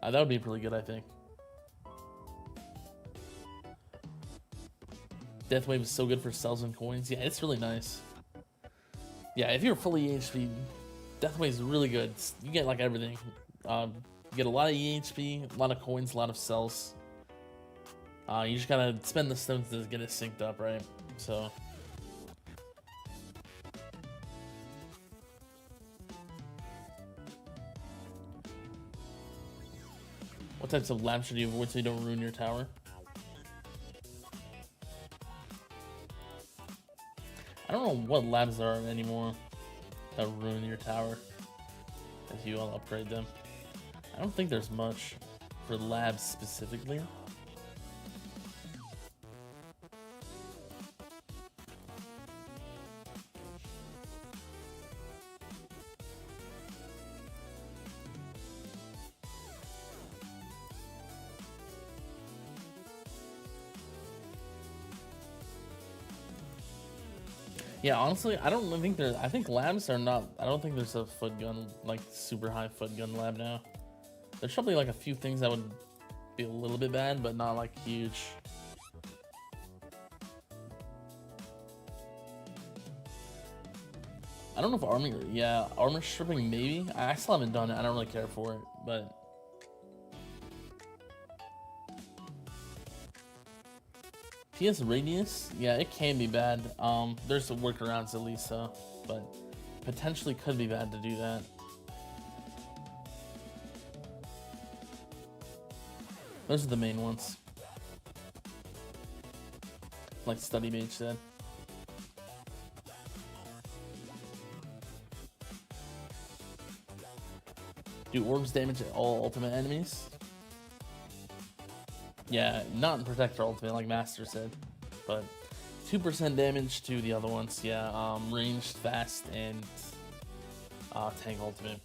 That would be really good, I think. Deathwave is so good for cells and coins. Yeah, it's really nice. Yeah, if you're fully EHP, Deathwave is really good. You get like everything. You get a lot of EHP, a lot of coins, a lot of cells. You just gotta spend the stones to get it synced up, right? So. What types of labs should you avoid so you don't ruin your tower? I don't know what labs there are anymore that ruin your tower if you want to upgrade them. I don't think there's much for labs specifically. Yeah, honestly, I don't think there's. I think labs are not. I don't think there's a foot gun, like super high foot gun lab now. There's probably like a few things that would be a little bit bad, but not like huge. I don't know if armor. Yeah, armor stripping maybe. I still haven't done it. I don't really care for it, but. PS Radius, yeah, it can be bad. There's some workarounds at least, but potentially could be bad to do that. Those are the main ones. Like Study Mage said. Do orbs damage all ultimate enemies? Yeah, not in Protector Ultimate like Master said, but 2% damage to the other ones. Yeah, ranged, fast, and tank ultimate.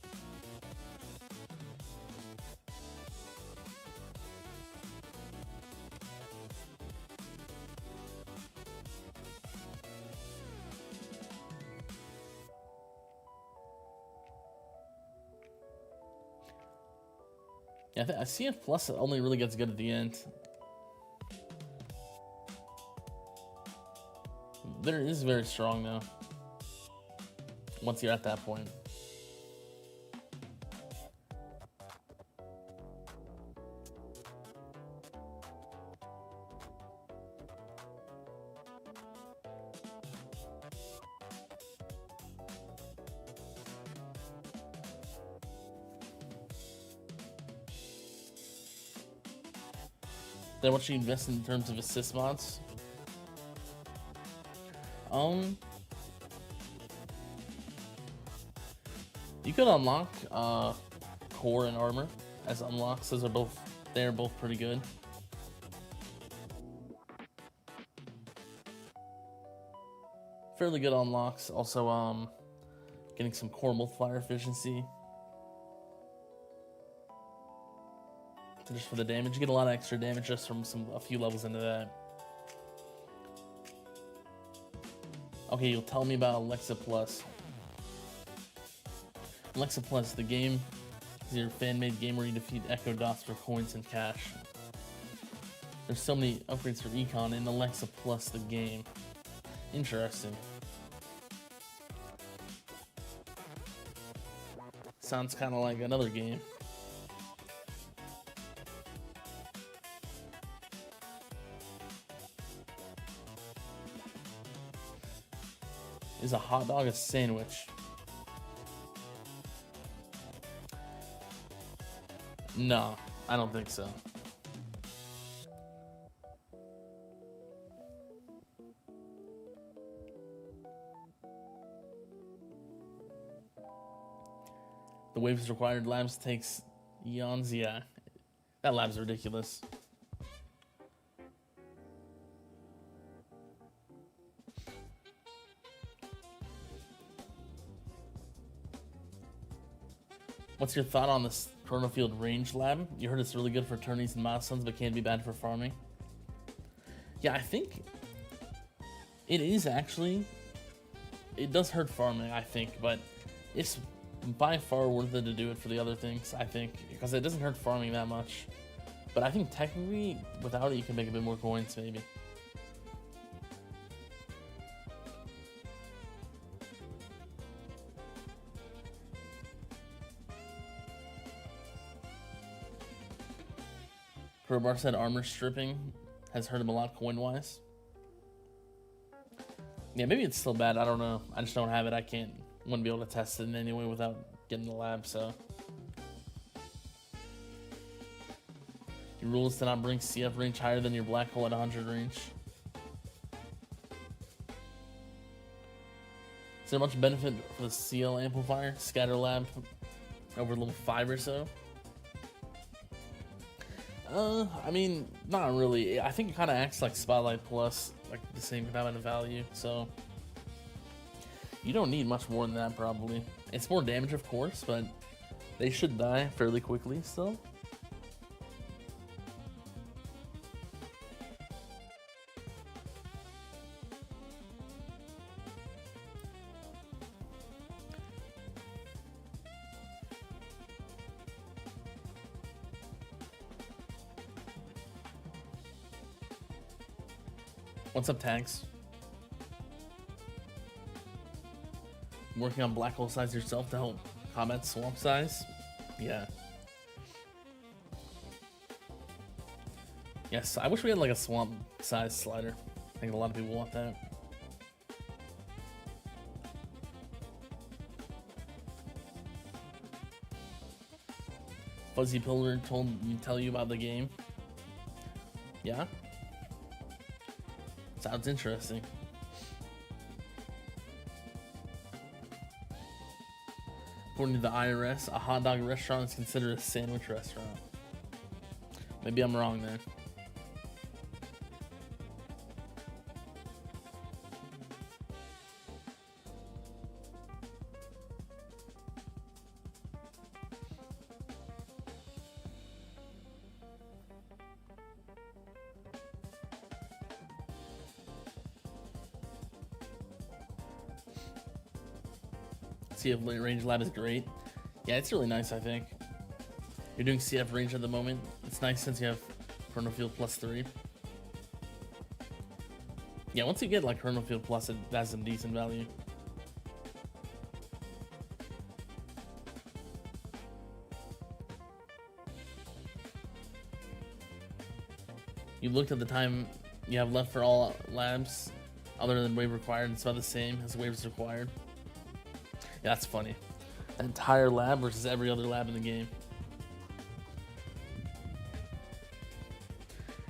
Yeah, I CF Plus only really gets good at the end. There is very strong though. Once you're at that point. Then what should you invest in terms of assist mods? You could unlock core and armor as unlocks. Those are they're both pretty good. Fairly good unlocks. Also, getting some core multiplier efficiency. So just for the damage, you get a lot of extra damage just from a few levels into that. Okay, you'll tell me about Alexa Plus. Alexa Plus, the game is your fan-made game where you defeat Echo Dots for coins and cash. There's so many upgrades for Econ in Alexa Plus, the game. Interesting. Sounds kind of like another game. Is a hot dog a sandwich? No, I don't think so. The waves required labs takes eons. Yeah, that lab's ridiculous. What's your thought on this Chronofield range lab? You heard it's really good for tourneys and milestones, but can be bad for farming. Yeah, I think it is actually. It does hurt farming, I think, but it's by far worth it to do it for the other things, I think, because it doesn't hurt farming that much. But I think technically, without it, you can make a bit more coins, maybe. Crowbar said armor stripping has hurt him a lot coin-wise. Yeah, maybe it's still bad. I don't know. I just don't have it. Wouldn't be able to test it in any way without getting the lab, so. Your rule is to not bring CF range higher than your black hole at 100 range. Is there much benefit for the CL amplifier, scatter lab, over level 5 or so? I mean, not really. I think it kind of acts like Spotlight Plus, like the same amount of value, so you don't need much more than that, probably. It's more damage, of course, but they should die fairly quickly still. What's up, Tags? Working on black hole size yourself to help combat swamp size? Yeah. Yes, I wish we had like a swamp size slider. I think a lot of people want that. Fuzzy Pillar tell you about the game? Yeah? Sounds interesting. According to the IRS, a hot dog restaurant is considered a sandwich restaurant. Maybe I'm wrong there. CF range lab is great. Yeah, it's really nice, I think. You're doing CF range at the moment. It's nice since you have Chronofield plus 3. Yeah, once you get like Chronofield plus, it has some decent value. You looked at the time you have left for all labs other than wave required. It's about the same as waves required. Yeah, that's funny. An entire lab versus every other lab in the game.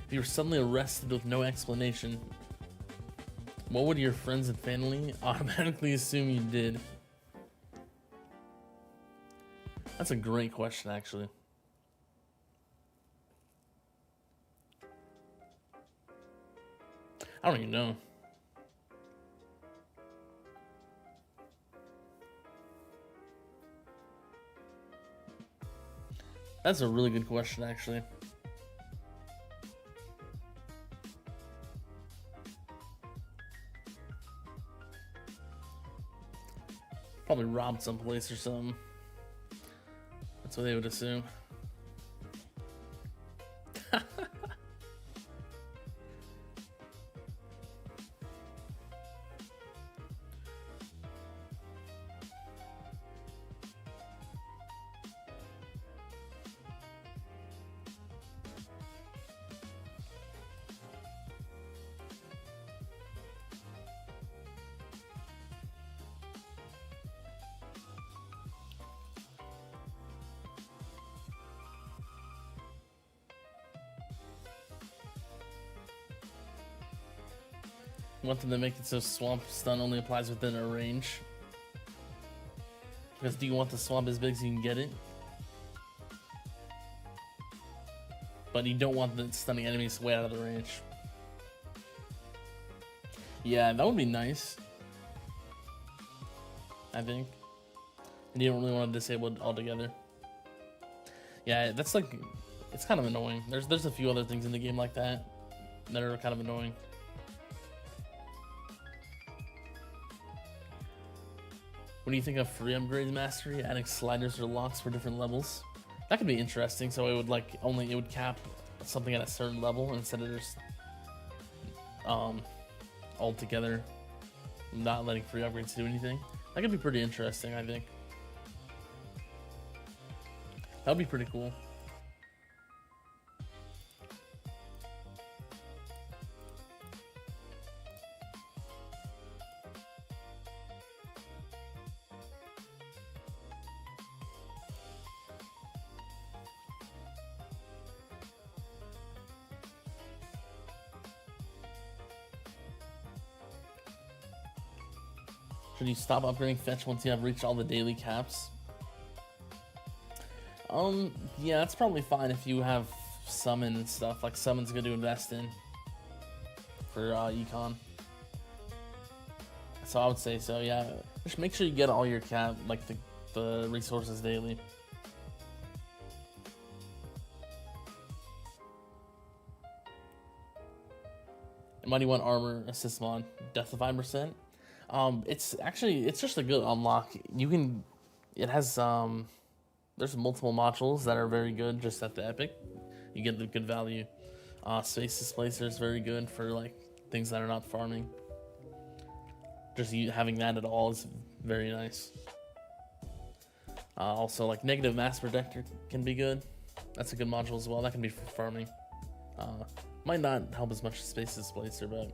If you were suddenly arrested with no explanation, what would your friends and family automatically assume you did? That's a great question, actually. I don't even know. That's a really good question, actually. Probably robbed someplace or something. That's what they would assume. Want them to make it so swamp stun only applies within a range. Because do you want the swamp as big as you can get it? But you don't want the stunning enemies way out of the range. Yeah, that would be nice. I think. And you don't really want to disable it altogether. Yeah, that's like, it's kind of annoying. There's a few other things in the game like that that are kind of annoying. What do you think of free upgrades mastery? Adding sliders or locks for different levels? That could be interesting. So it would like it would cap something at a certain level instead of just altogether not letting free upgrades do anything. That could be pretty interesting, I think. That would be pretty cool. Should you stop upgrading fetch once you have reached all the daily caps? Yeah, that's probably fine if you have summon and stuff. Like summon's good to invest in for econ. So I would say so. Yeah, just make sure you get all your cap, like the resources daily. Mighty One armor assist mod, death of 5%. It's just a good unlock. You can, it has there's multiple modules that are very good just at the epic. You get the good value. Space Displacer is very good for like things that are not farming. Just having that at all is very nice. Also like Negative Mass Protector can be good. That's a good module as well. That can be for farming. Might not help as much as Space Displacer, but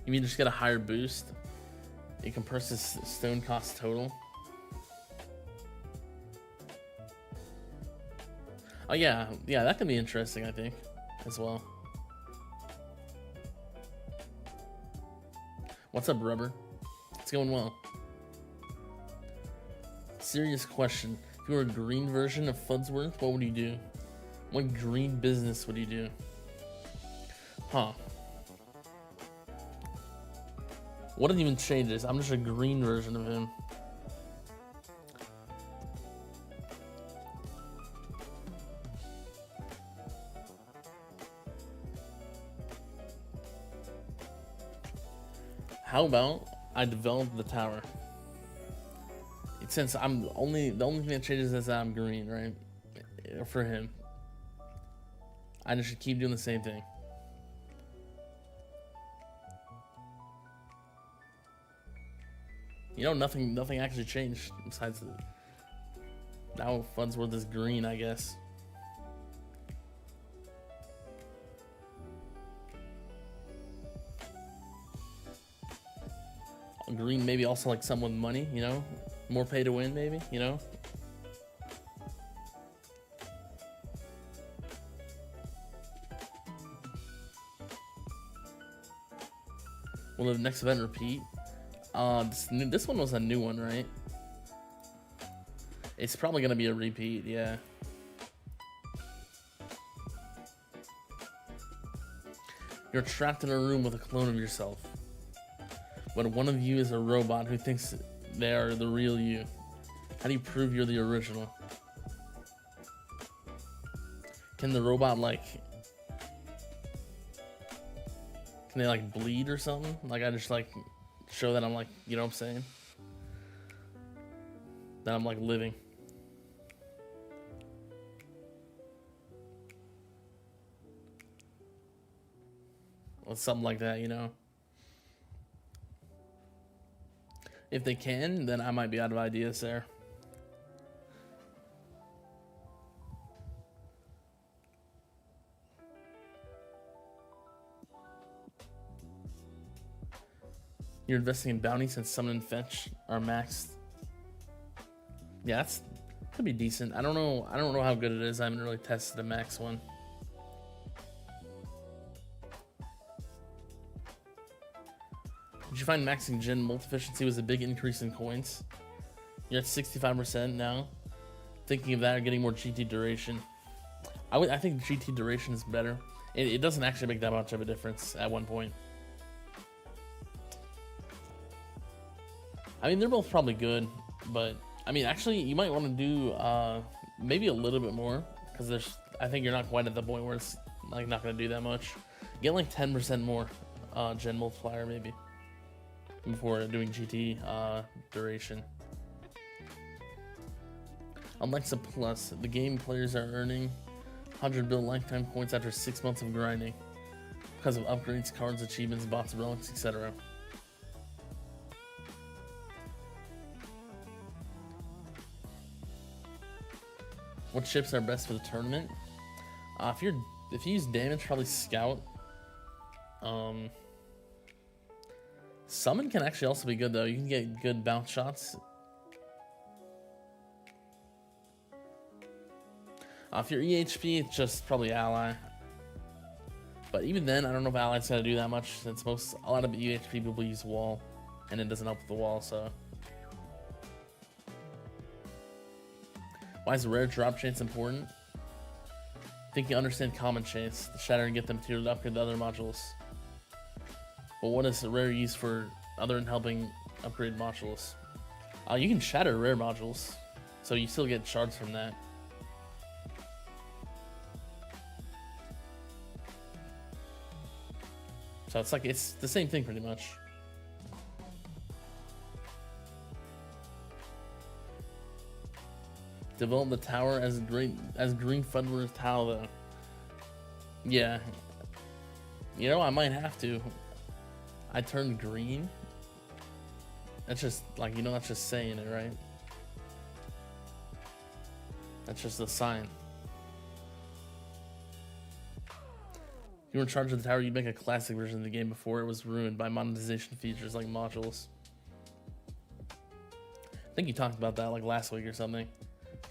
you mean just get a higher boost? It compresses stone cost total. Oh yeah, that could be interesting, I think, as well. What's up, Rubber? It's going well. Serious question. If you were a green version of Fudsworth, what would you do? What green business would you do? Huh. What even changes? I'm just a green version of him. How about I develop the tower? Since I'm the only thing that changes is that I'm green, right? For him, I just should keep doing the same thing. You know, nothing actually changed besides now Fudsworth is green, I guess. Green, maybe also like someone with money, you know, more pay to win, maybe, you know. Will the next event repeat? This one was a new one, right? It's probably gonna be a repeat, yeah. You're trapped in a room with a clone of yourself, but one of you is a robot who thinks they are the real you. How do you prove you're the original? Can the robot can they like bleed or something? Like I just like show that I'm like, you know what I'm saying? That I'm like living. Or something like that, you know? If they can, then I might be out of ideas there. You're investing in bounty since summon and fetch are maxed. Yeah, that's could be decent. I don't know how good it is. I haven't really tested the max one. Did you find maxing gen multi-efficiency was a big increase in coins? You're at 65% now. Thinking of that or getting more GT duration. I think GT duration is better. It doesn't actually make that much of a difference at one point. I mean, they're both probably good, but I mean, actually, you might want to do maybe a little bit more, because I think you're not quite at the point where it's like not going to do that much. Get like 10% more gen multiplier maybe before doing GT duration. Alexa Plus, the game players are earning 100 bill lifetime points after 6 months of grinding because of upgrades, cards, achievements, bots, relics, etc. What ships are best for the tournament? If you use damage, probably Scout. Summon can actually also be good though. You can get good bounce shots. If you're EHP, it's just probably Ally. But even then, I don't know if Ally's gonna do that much, since a lot of EHP people use Wall, and it doesn't help with the Wall, so. Why is rare drop chance important? I think you understand common chance, the shatter, and get them to upgrade the other modules. But what is a rare use for other than helping upgrade modules? You can shatter rare modules, so you still get shards from that. So it's the same thing pretty much. Develop the tower as Green Fundler's Tower though. Yeah. You know, I might have to. I turned green. That's just like, you know, that's just saying it, right? That's just a sign. If you were in charge of the tower, you'd make a classic version of the game before it was ruined by monetization features like modules. I think you talked about that like last week or something.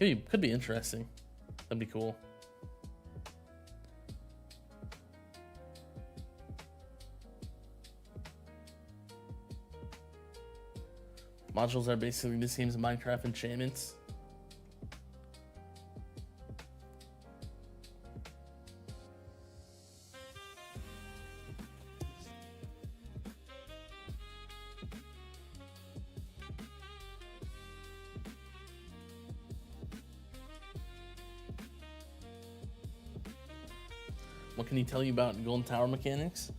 Could be interesting. That'd be cool. Modules are basically this game's Minecraft enchantments. What can he tell you about Golden Tower mechanics?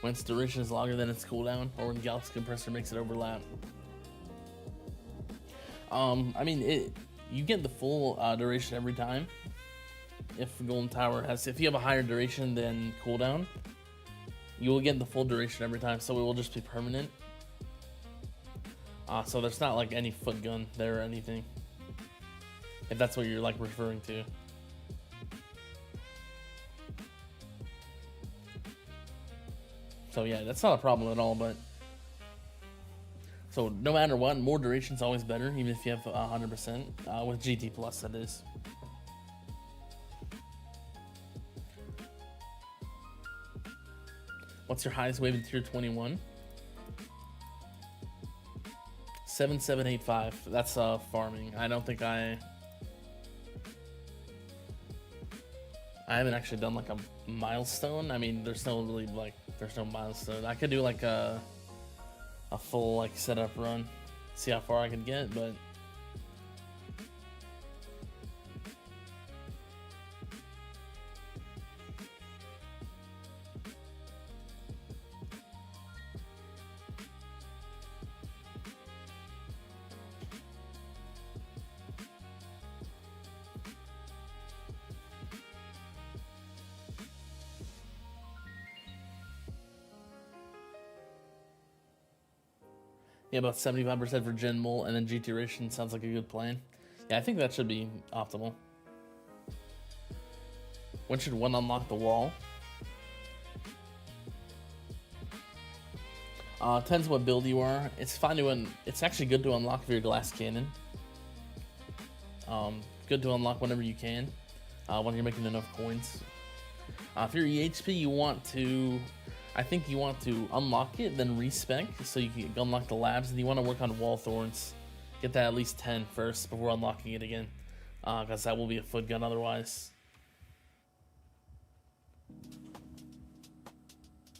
When its duration is longer than its cooldown, or when Galaxy Compressor makes it overlap. I mean, you get the full duration every time. If Golden Tower if you have a higher duration than cooldown, you will get the full duration every time, so it will just be permanent. So there's not like any foot gun there or anything, if that's what you're like referring to. So yeah, that's not a problem at all, but so no matter what, more duration is always better, even if you have 100%, with GT Plus, that is. What's your highest wave in tier 21? 7785, that's farming. I don't think I haven't actually done like a milestone. I mean, there's no milestone. I could do like a full like setup run, see how far I could get, but yeah, about 75% for Gen Mul, and then GT Ration sounds like a good plan. Yeah, I think that should be optimal. When should one unlock the wall? Depends what build you are. It's fine it's actually good to unlock for your glass cannon. Good to unlock whenever you can, when you're making enough coins. If you're EHP, I think you want to unlock it, then respec, so you can unlock the labs, and you want to work on wall thorns. Get that at least 10 first before unlocking it again, because that will be a foot gun otherwise.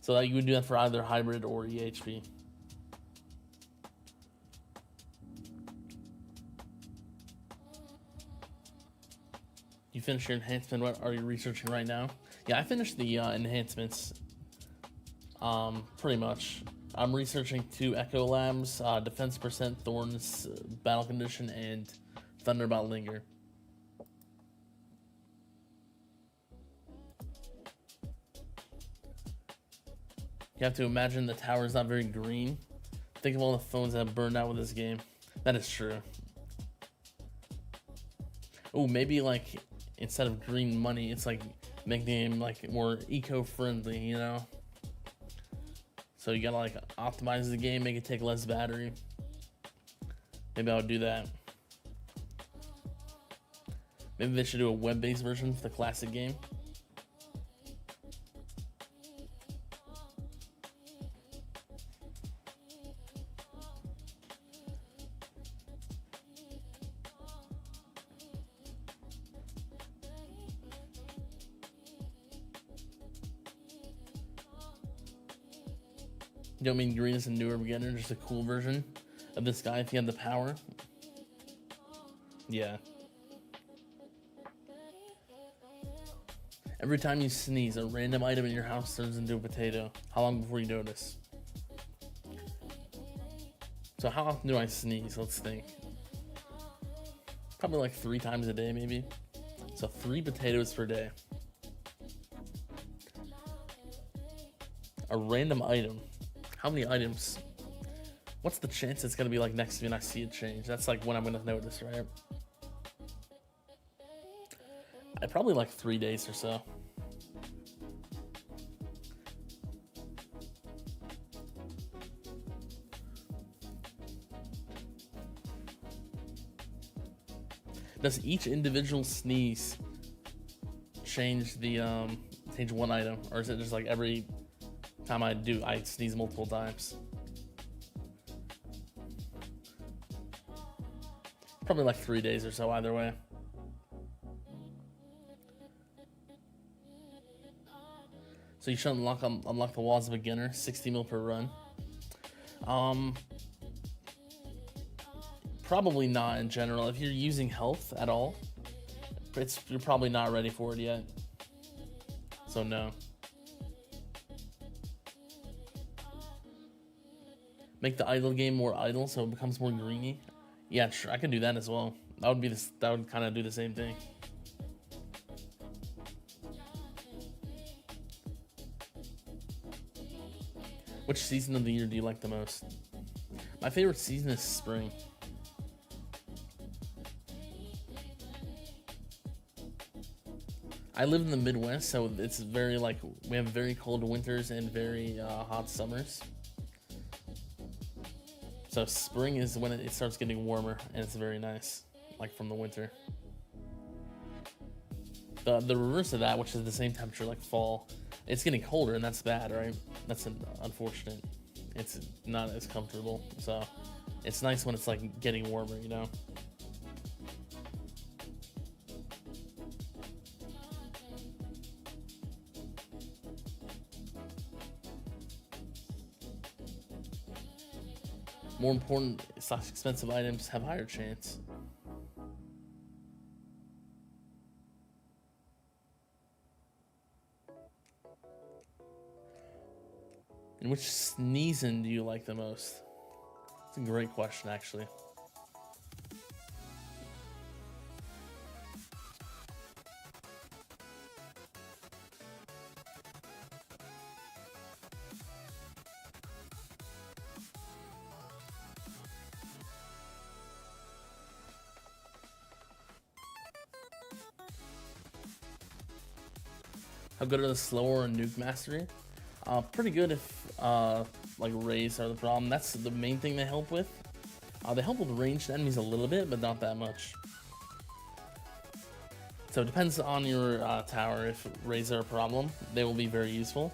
So that you would do that for either hybrid or EHP. You finished your enhancement. What are you researching right now? Yeah, I finished the enhancements. Pretty much. I'm researching 2 Echo Labs, Defense Percent, Thorns, Battle Condition, and Thunderbolt Linger. You have to imagine the tower is not very green. Think of all the phones that have burned out with this game. That is true. Oh, maybe like instead of green money, it's like make the game like more eco-friendly, you know? So you gotta like optimize the game, make it take less battery. Maybe I would do that. Maybe they should do a web-based version for the classic game. You don't mean green is a newer beginner, just a cool version of this guy if he had the power? Yeah. Every time you sneeze, a random item in your house turns into a potato. How long before you notice? So how often do I sneeze? Let's think. Probably like 3 times a day, maybe. So 3 potatoes per day. A random item. How many items? What's the chance it's gonna be like next to me and I see it change? That's like when I'm gonna notice, right? I probably like 3 days or so. Does each individual sneeze change the change one item, or is it just like every time I sneeze multiple times? Probably like 3 days or so either way. So you should unlock the walls of beginner, 60 mil per run. Probably not in general. If you're using health at all, you're probably not ready for it yet. So no. Make the idle game more idle so it becomes more greeny. Yeah, sure, I can do that as well. That would kind of do the same thing. Which season of the year do you like the most? My favorite season is spring. I live in the Midwest, so it's very like we have very cold winters and very hot summers. So spring is when it starts getting warmer and it's very nice, like from the winter. The reverse of that, which is the same temperature like fall, it's getting colder and that's bad, right? That's unfortunate. It's not as comfortable. So it's nice when it's like getting warmer, you know? More important, slash expensive items have higher chance. And which sneezing do you like the most? It's a great question, actually. How good are the slower and nuke mastery? Pretty good if like rays are the problem. That's the main thing they help with. They help with ranged enemies a little bit, but not that much. So it depends on your tower. If rays are a problem, they will be very useful.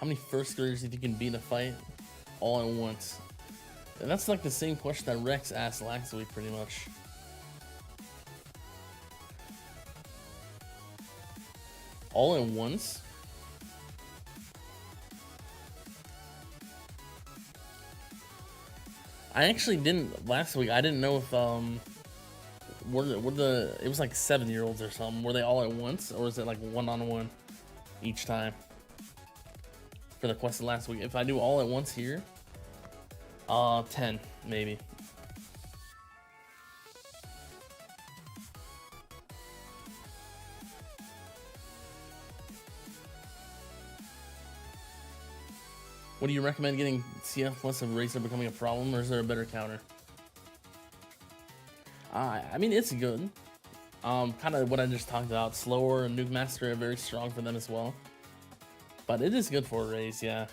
How many first graders do you think you can beat in a fight all at once? And that's like the same question that Rex asked last week, pretty much. All at once? I actually didn't last week. I didn't know if it was like 7-year-olds or something. Were they all at once, or is it like one-on-one each time for the quest last week? If I do all at once here, 10 maybe. What do you recommend getting CF plus if Razor becoming a problem, or is there a better counter? I mean, it's good. Kind of what I just talked about. Slower and Nuke Master are very strong for them as well. But it is good for a raise, yeah.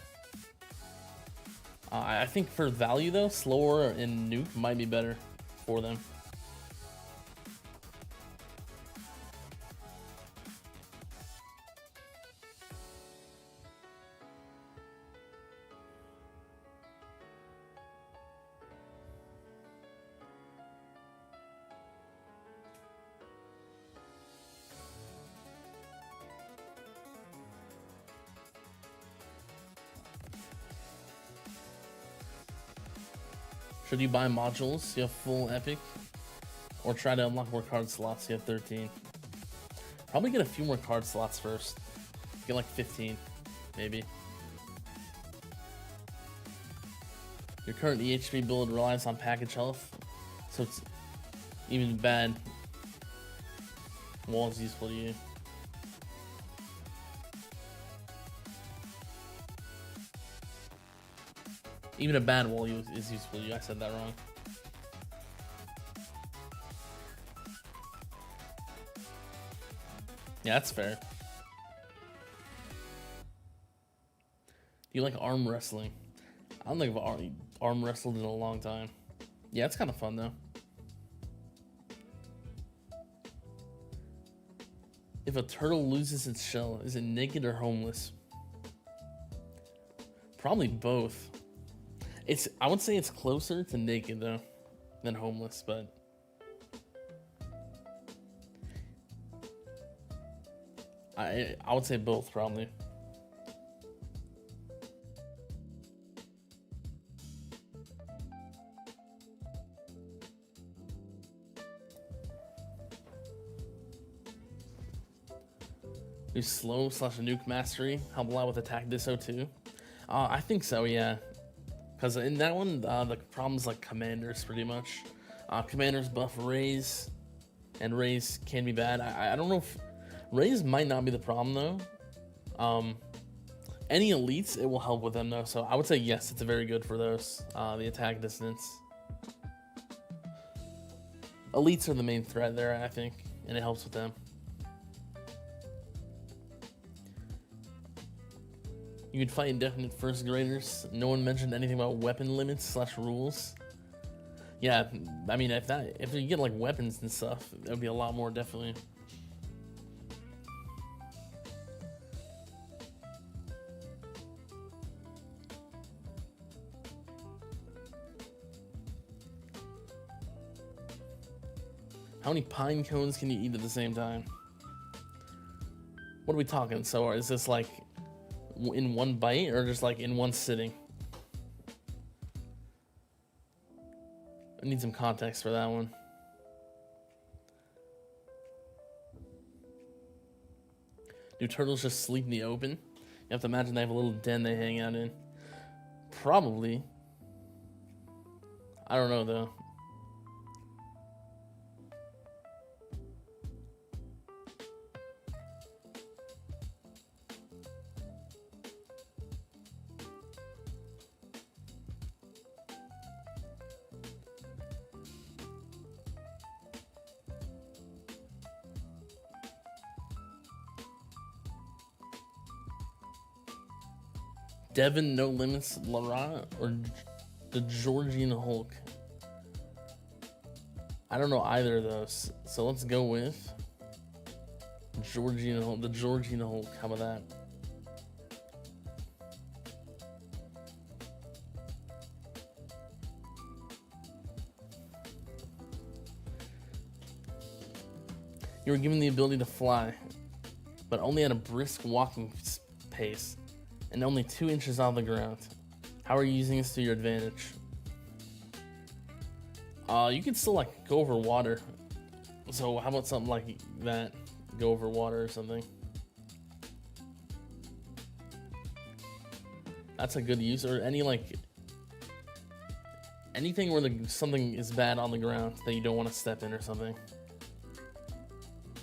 I think for value though, Slower and Nuke might be better for them. Should you buy modules? You have full epic, or try to unlock more card slots? You have 13. Probably get a few more card slots first. Get like 15, maybe. Your current EHP build relies on package health, so it's even bad. Wall is useful to you. Even a bad wall is useful to you. I said that wrong. Yeah, that's fair. Do you like arm wrestling? I don't think I've arm wrestled in a long time. Yeah, it's kind of fun though. If a turtle loses its shell, is it naked or homeless? Probably both. I would say it's closer to naked though than homeless, but I would say both probably. Do slow / nuke mastery help a lot with attack diso too? I think so, yeah. Because in that one, the problem's like commanders pretty much. Commanders buff Raze, and Raze can be bad. I don't know if Raze might not be the problem though. Any elites, it will help with them though. So I would say yes, it's very good for those. The attack distance. Elites are the main threat there, I think, and it helps with them. You could fight indefinite first graders. No one mentioned anything about weapon limits / rules. Yeah, I mean, if you get like weapons and stuff, that would be a lot more, definitely. How many pine cones can you eat at the same time? What are we talking? So is this like in one bite or just like in one sitting? I need some context for that one. Do turtles just sleep in the open? You have to imagine they have a little den they hang out in. Probably. I don't know though. Devin No Limits Lara or the Georgian Hulk? I don't know either of those, so let's go with Georgian Hulk. The Georgian Hulk. How about that? You were given the ability to fly, but only at a brisk walking pace, and only 2 inches off the ground. How are you using this to your advantage? You can still like go over water. So how about something like that? Go over water or something. That's a good use. Or any like anything where something is bad on the ground that you don't want to step in or something.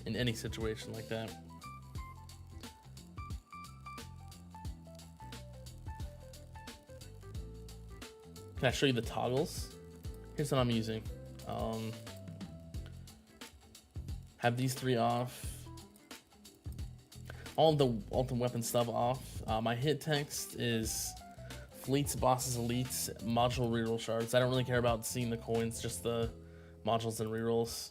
In any situation like that. Can I show you the toggles? Here's what I'm using. Have these 3 off. All the ultimate weapon stuff off. My hit text is fleets, bosses, elites, module reroll shards. I don't really care about seeing the coins, just the modules and rerolls.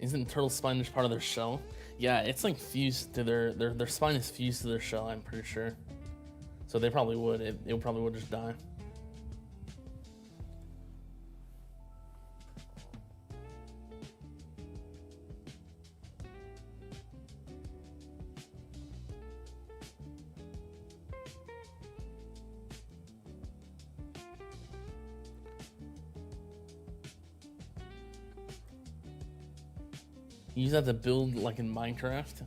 Isn't turtle spine just part of their shell? Yeah, it's like fused to their spine is fused to their shell, I'm pretty sure. So they probably would. It probably would just die. You use that to build like in Minecraft.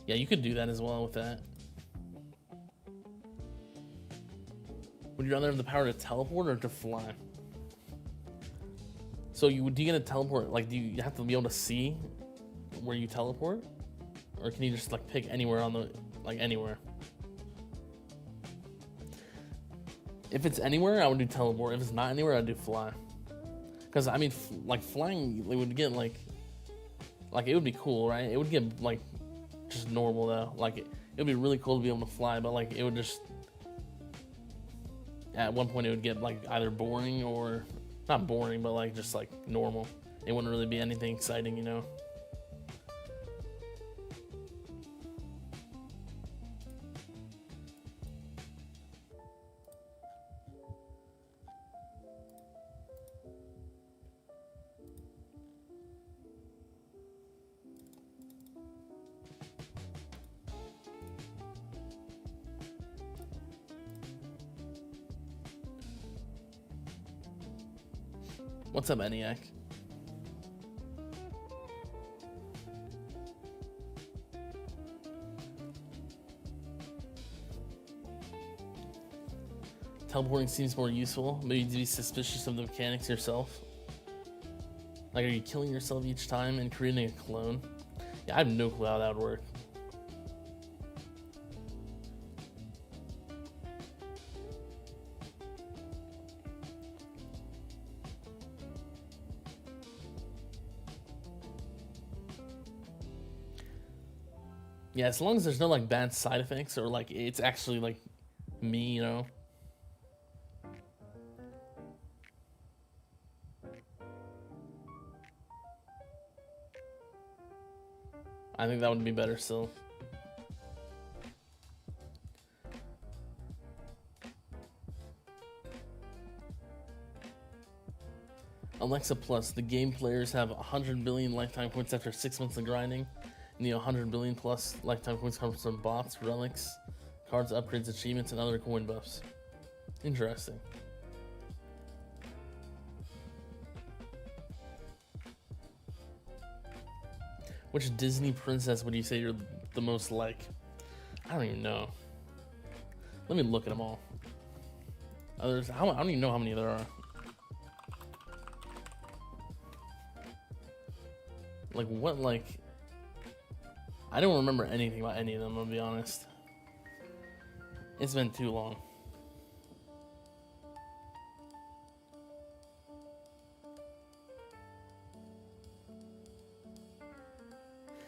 Yeah, you could do that as well with that. Would you rather have the power to teleport or to fly? So do you get a teleport? Like, do you have to be able to see where you teleport, or can you just like pick anywhere on the anywhere? If it's anywhere, I would do teleport. If it's not anywhere, I'd do fly. Because I mean, like flying, it would get like it would be cool, right? It would get like just normal though. Like it would be really cool to be able to fly, but like it would just at one point it would get like either boring or not boring, but like just like normal. It wouldn't really be anything exciting, you know. What's up, ENIAC? Teleporting seems more useful. Maybe to be suspicious of the mechanics yourself. Like, are you killing yourself each time and creating a clone? Yeah, I have no clue how that would work. Yeah, as long as there's no like bad side effects or like it's actually like me, you know. I think that would be better still. Alexa Plus, the game players have 100 billion lifetime points after 6 months of grinding. And the 100 billion plus lifetime points comes from bots, relics, cards, upgrades, achievements, and other coin buffs. Interesting. Which Disney princess would you say you're the most like? I don't even know. Let me look at them all. I don't even know how many there are. Like what like? I don't remember anything about any of them, I'll be honest. It's been too long.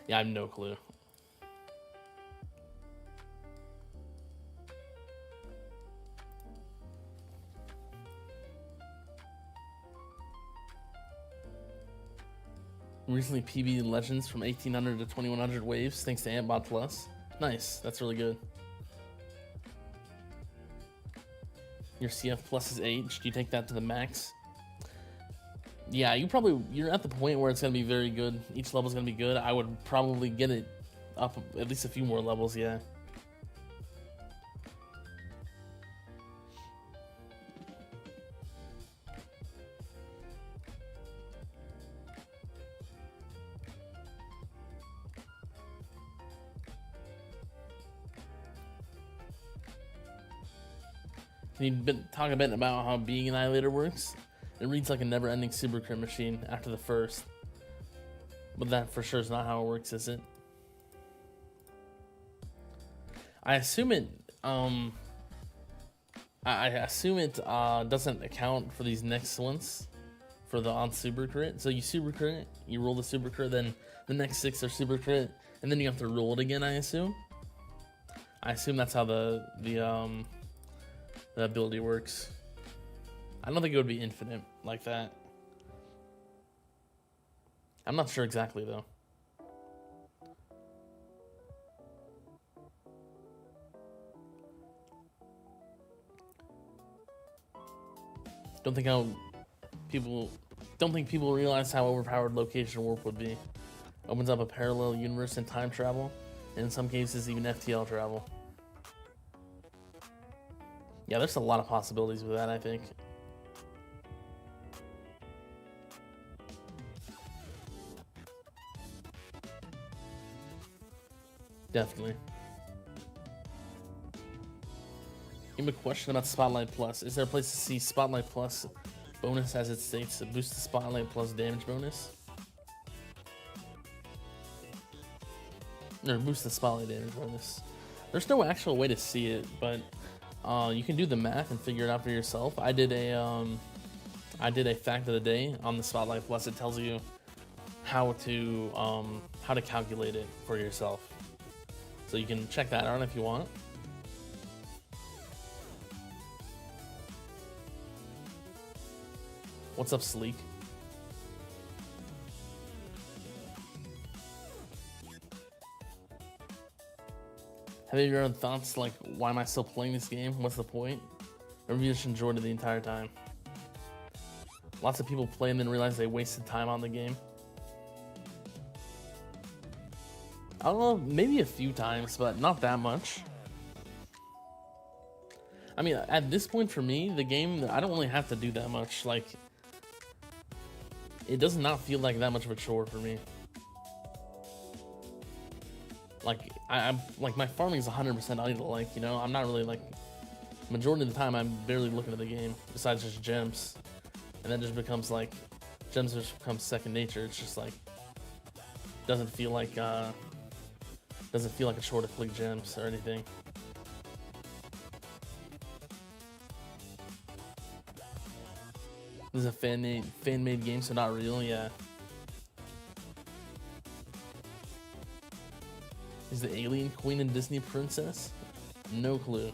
Yeah, I have no clue. Recently PB Legends from 1800 to 2100 waves thanks to Antbot Plus. Nice, that's really good. Your CF Plus is H. Do you take that to the max? Yeah, you're at the point where it's gonna be very good. Each level's gonna be good. I would probably get it up at least a few more levels, yeah. Can you talk a bit about how being Annihilator works? It reads like a never-ending super crit machine after the first. But that for sure is not how it works, is it? I assume it, I assume it doesn't account for these next ones for the on super crit. So you super crit, you roll the super crit, then the next 6 are super crit, and then you have to roll it again, I assume. I assume that's how the ability works. I don't think it would be infinite like that. I'm not sure exactly though. Don't think people realize how overpowered location warp would be. Opens up a parallel universe and time travel, and in some cases even FTL travel. Yeah, there's a lot of possibilities with that, I think. Definitely. You have a question about Spotlight Plus. Is there a place to see Spotlight Plus bonus as it states to boost the Spotlight Plus damage bonus? Or boost the Spotlight damage bonus. There's no actual way to see it, but you can do the math and figure it out for yourself. I did a fact of the day on the Spotlight Plus. It tells you how to calculate it for yourself. So you can check that out if you want. What's up, Sleek? Have you ever had thoughts like, why am I still playing this game? What's the point? Or have you just enjoyed it the entire time? Lots of people play and then realize they wasted time on the game. I don't know, maybe a few times, but not that much. I mean, at this point for me, the game, I don't really have to do that much. Like, it does not feel like that much of a chore for me. Like, I'm like, my farming is 100% idle. Like, you know, I'm not really like, majority of the time I'm barely looking at the game besides just gems, and that just becomes like, gems just become second nature. It's just like, doesn't feel like a chore to click gems or anything. This is a fan-made game, so not real, yeah. Is the alien queen and Disney princess? No clue.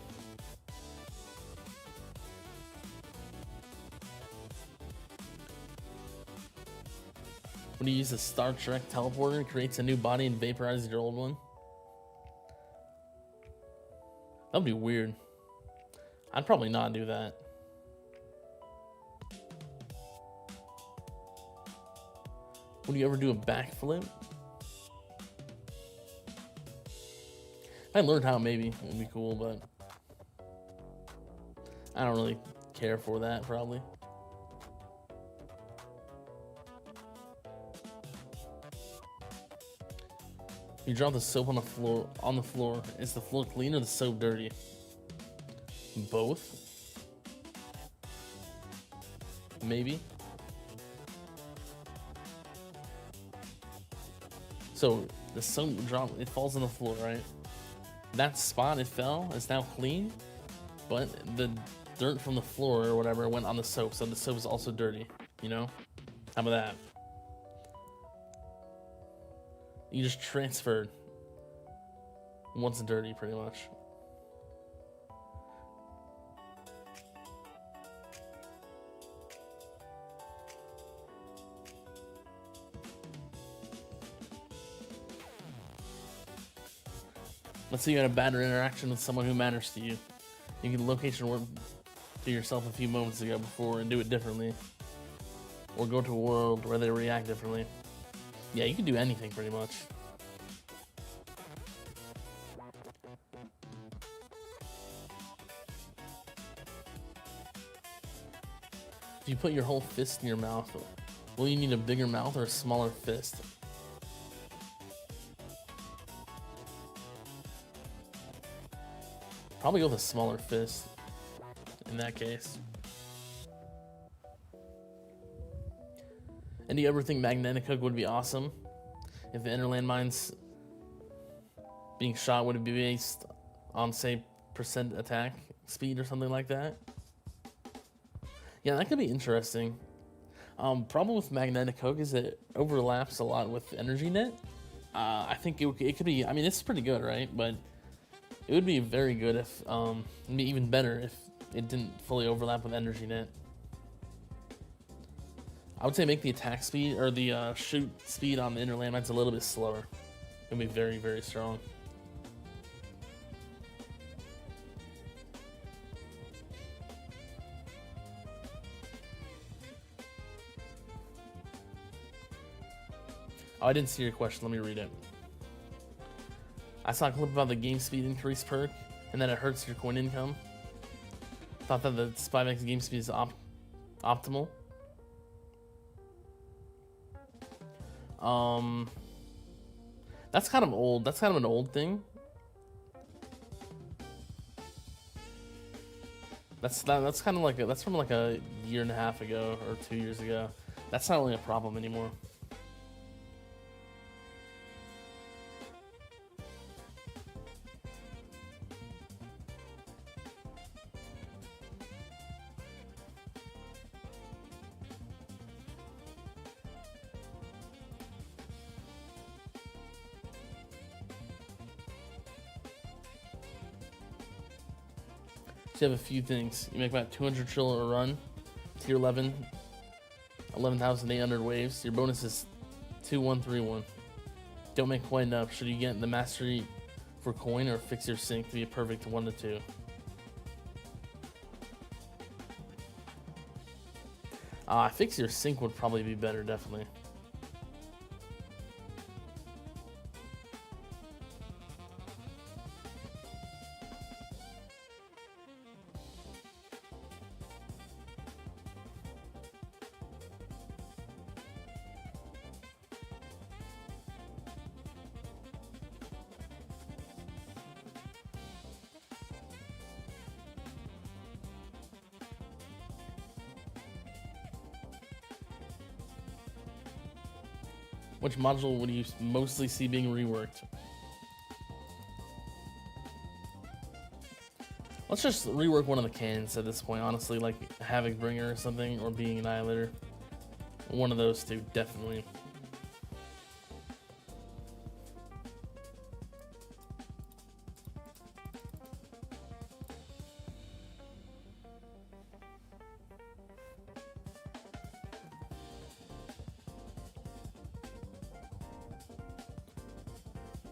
When you use a Star Trek teleporter, it creates a new body and vaporizes your old one. That'd be weird. I'd probably not do that. Would you ever do a backflip? If I learned how, maybe it would be cool, but I don't really care for that, probably. You drop the soap on the floor. Is the floor clean or the soap dirty? Both? Maybe. So the soap drop, it falls on the floor, right? That spot it fell is now clean, but the dirt from the floor or whatever went on the soap, so the soap is also dirty, you know? How about that? You just transferred what's dirty, pretty much. Let's say you had a bad interaction with someone who matters to you. You can location warp to yourself a few moments ago before and do it differently. Or go to a world where they react differently. Yeah, you can do anything pretty much. If you put your whole fist in your mouth, will you need a bigger mouth or a smaller fist? Probably go with a smaller fist in that case. And do you ever think Magnetic Hook would be awesome? If the inner landmines being shot would be based on, say, percent attack speed or something like that? Yeah, that could be interesting. Problem with Magnetic Hook is it overlaps a lot with Energy Net. I think it could be, I mean, it's pretty good, right? But it would be very good if, it'd be even better if it didn't fully overlap with Energy Net. I would say make the attack speed, or the shoot speed on the inner landmines a little bit slower. It'll be very, very strong. Oh, I didn't see your question. Let me read it. I saw a clip about the game speed increase perk, and that it hurts your coin income. Thought that the Spymax game speed is optimal. That's kind of old. That's kind of an old thing. That's kind of like that's from like a year and a half ago or 2 years ago. That's not really a problem anymore. So you have a few things. You make about 200 trill a run, tier 11, 11,800 waves. Your bonus is 2131. Don't make quite enough. Should you get the mastery for coin or fix your sync to be a perfect 1 to 2? Fix your sync would probably be better, definitely. Which module would you mostly see being reworked? Let's just rework one of the cans at this point, honestly, like Havoc Bringer or something, or Being Annihilator. One of those two, definitely.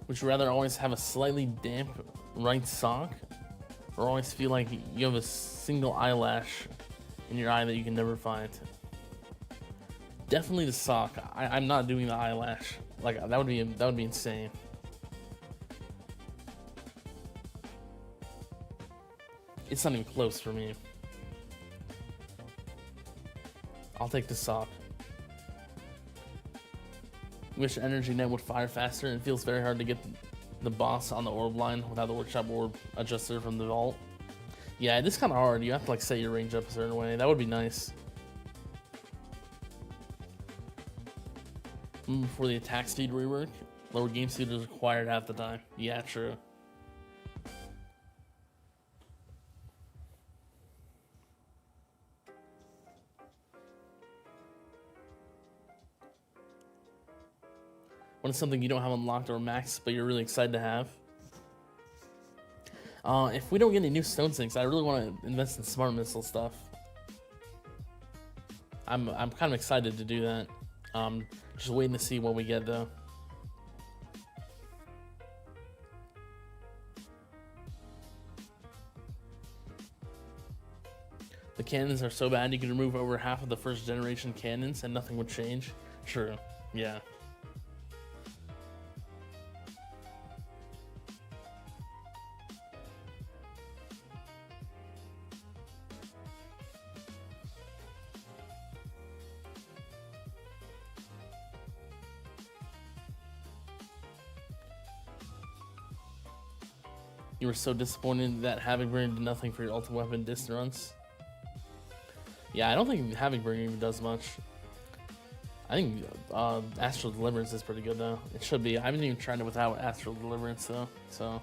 Would you rather always have a slightly damp right sock, or always feel like you have a single eyelash in your eye that you can never find? Definitely the sock. I'm not doing the eyelash. Like that would be insane. It's not even close for me. I'll take the sock. Wish Energy Net would fire faster. It feels very hard to get the boss on the orb line without the workshop orb adjuster from the vault. Yeah, it is kind of hard. You have to like set your range up a certain way. That would be nice. For the attack speed rework, lower game speed is required half the time. Yeah, true. What is something you don't have unlocked or maxed, but you're really excited to have? If we don't get any new stone sinks, I really want to invest in smart missile stuff. I'm kind of excited to do that. Just waiting to see what we get though. cannons are so bad you can remove over half of the first generation cannons and nothing would change. True. Yeah. You were so disappointed that Havocbringer did nothing for your ultimate weapon distant runs. Yeah, I don't think Havocbringer even does much. I think Astral Deliverance is pretty good though. It should be. I haven't even tried it without Astral Deliverance though, so.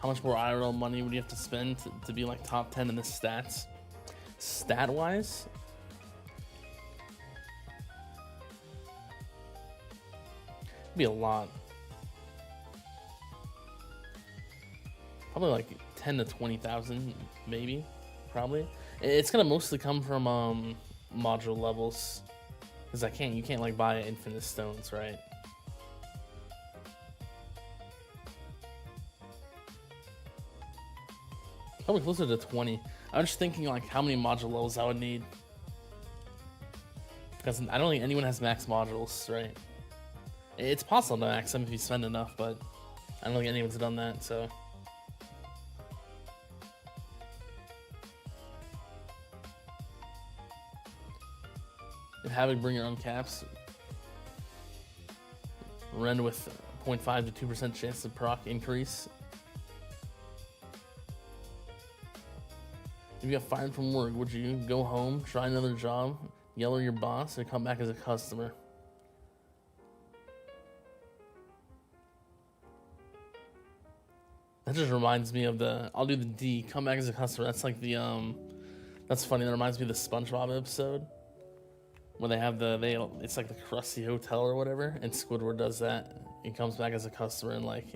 How much more IRL money would you have to spend to be like top 10 in the stats? Stat wise? It'd be a lot. Probably like 10 to 20,000, maybe. Probably. It's gonna mostly come from module levels, because you can't like buy infinite stones, right? Probably closer to 20. I'm just thinking like how many module levels I would need, because I don't think anyone has max modules, right? It's possible to max them if you spend enough, but I don't think anyone's done that, so. If Havocbringer uncaps, Ren with 0.5 to 2% chance to proc increase. If you got fired from work, would you go home, try another job, yell at your boss, or come back as a customer? That just reminds me of I'll do the D, come back as a customer. That's like that's funny. That reminds me of the SpongeBob episode where they have it's like the Krusty Hotel or whatever, and Squidward does that. He comes back as a customer and like,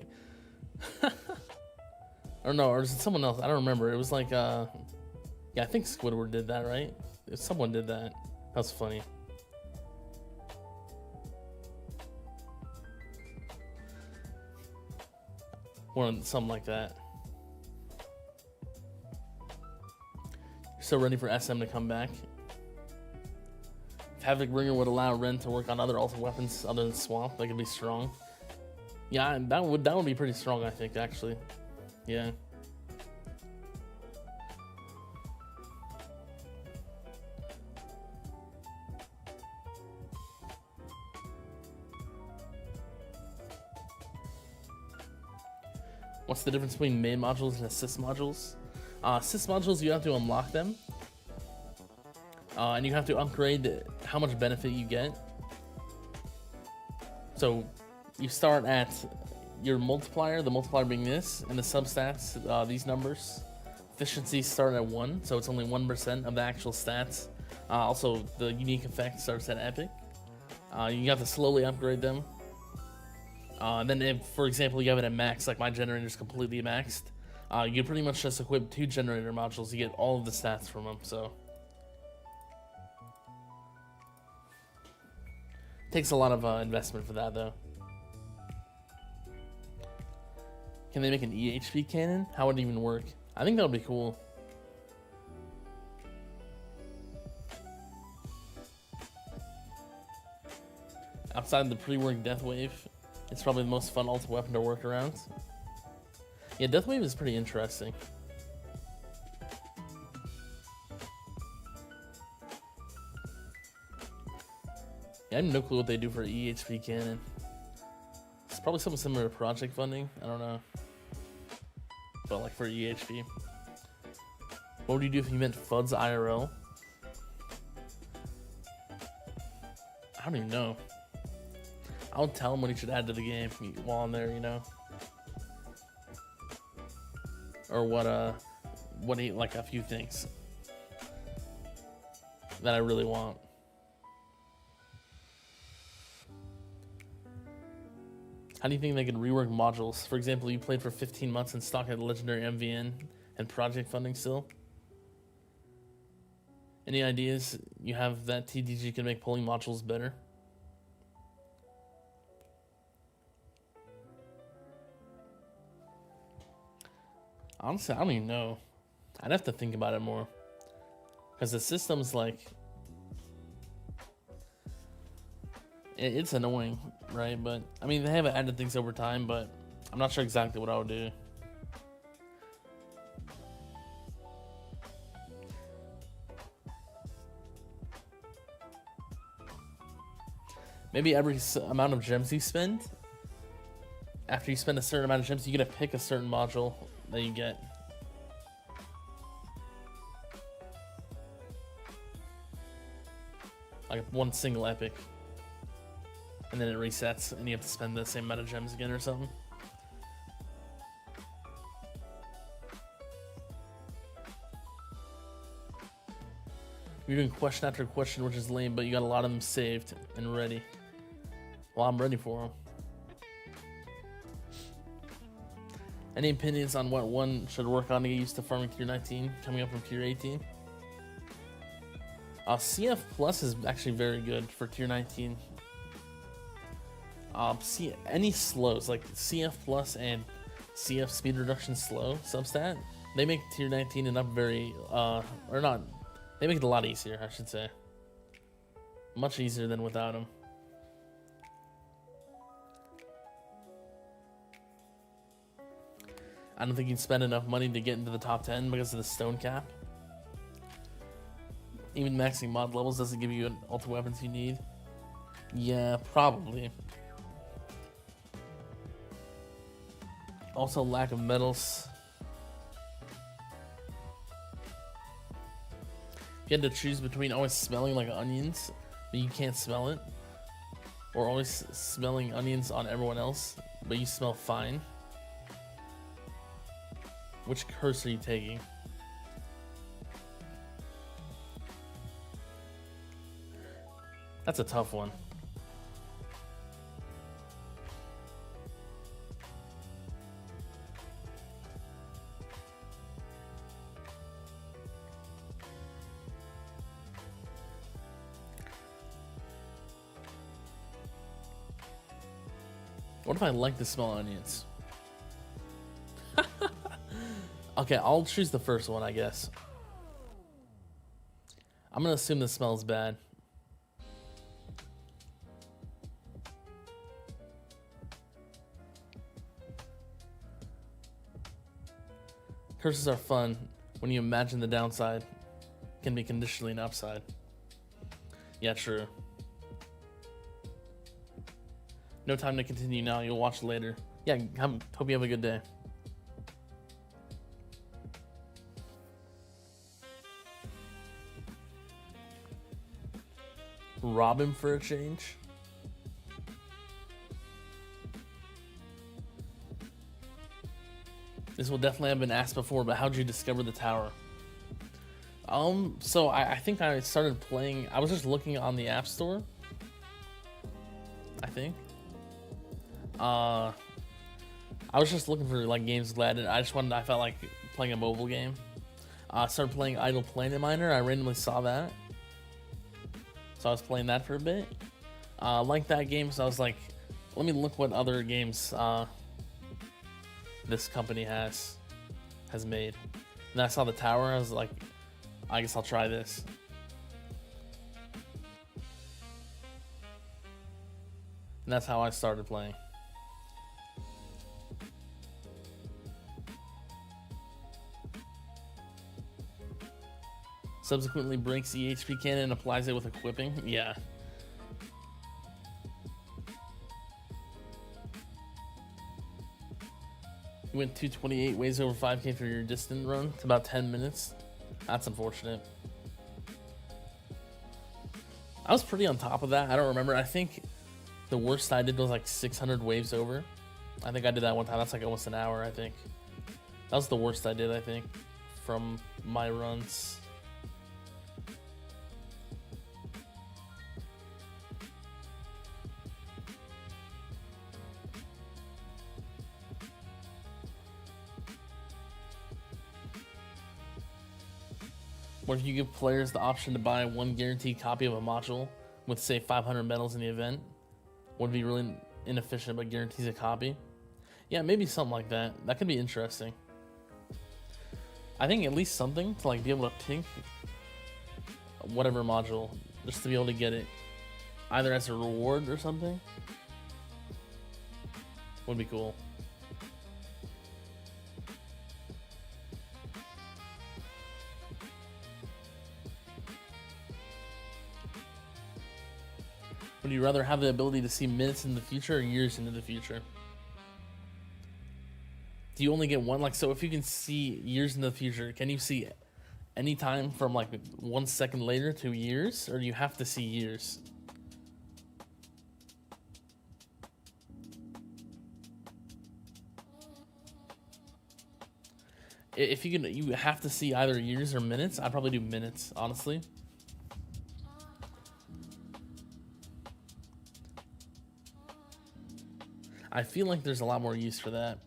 or no, or is it someone else? I don't remember. It was like, yeah, I think Squidward did that, right? Someone did that. That was funny. Or something like that. So ready for SM to come back. If Havocbringer would allow Ren to work on other ultimate weapons other than Swamp, that could be strong. Yeah, that would be pretty strong, I think, actually. Yeah. What's the difference between main modules and assist modules? Assist modules, you have to unlock them. And you have to upgrade how much benefit you get. So you start at your multiplier, the multiplier being this, and the substats, these numbers. Efficiency start at 1, so it's only 1% of the actual stats. Also, the unique effect starts at epic. You have to slowly upgrade them. Then if, for example, you have it at max, like my generator is completely maxed, you can pretty much just equip 2 generator modules, you get all of the stats from them, so. Takes a lot of investment for that, though. Can they make an EHP cannon? How would it even work? I think that would be cool. Outside the pre-work Deathwave, it's probably the most fun ultimate weapon to work around. Yeah, Deathwave is pretty interesting. Yeah, I have no clue what they do for EHP cannon. It's probably something similar to project funding. I don't know. But like for EHP. What would you do if you meant FUD's IRL? I don't even know. I'll tell him what he should add to the game while I'm there, you know? Or what he, like a few things. that I really want. How do you think they could rework modules? For example, you played for 15 months and stock at legendary MVN and project funding still. Any ideas you have that TDG can make polling modules better? Honestly, I don't even know. I'd have to think about it more. Because the system's like... It's annoying, right? But, I mean, they haven't added things over time, but I'm not sure exactly what I would do. Maybe every amount of gems you spend, after you spend a certain amount of gems, you get to pick a certain module that you get. Like one single epic. And then it resets and you have to spend the same amount of gems again or something. You're doing question after question, which is lame, but you got a lot of them saved and ready. Well, I'm ready for them. Any opinions on what one should work on to get used to farming tier 19 coming up from tier 18? CF Plus is actually very good for tier 19. See any slows like CF Plus and CF Speed Reduction Slow substat, they make tier 19 and up very or not. They make it a lot easier, I should say. Much easier than without them. I don't think you'd spend enough money to get into the top 10 because of the stone cap. Even maxing mod levels doesn't give you all the weapons you need. Yeah, probably. Also, lack of metals. If you had to choose between always smelling like onions, but you can't smell it, or always smelling onions on everyone else, but you smell fine, which curse are you taking? That's a tough one. What if I like to smell onions? Okay, I'll choose the first one, I guess. I'm gonna assume this smells bad. Curses are fun when you imagine the downside can be conditionally an upside. Yeah, true. No time to continue now, you'll watch later. Yeah, hope you have a good day. Rob him for a change? This will definitely have been asked before, but how did you discover the tower? So I think I started playing, I was just looking on the App Store, I think. I was just looking for like games glad, and I felt like playing a mobile game. I started playing Idle Planet Miner. I randomly saw that, so I was playing that for a bit. Like that game, so I was like, let me look what other games this company has made. And I saw the tower. I was like, I guess I'll try this. And that's how I started playing. Subsequently breaks the HP cannon and applies it with equipping. Yeah. You went 228 ways over 5k for your distant run. It's about 10 minutes. That's unfortunate. I was pretty on top of that. I don't remember. I think the worst I did was like 600 waves over. I think I did that one time. That's like almost an hour, I think. That was the worst I did, I think, from my runs. What if you give players the option to buy one guaranteed copy of a module with, say, 500 medals in the event? Would be really inefficient, but guarantees a copy. Yeah, maybe something like that. That could be interesting. I think at least something to like be able to pick whatever module, just to be able to get it either as a reward or something, would be cool. Would you rather have the ability to see minutes in the future or years into the future? Do you only get one? Like, so if you can see years into the future, can you see any time from like 1 second later to years, or do you have to see years? If you can, you have to see either years or minutes. I'd probably do minutes, honestly. I feel like there's a lot more use for that.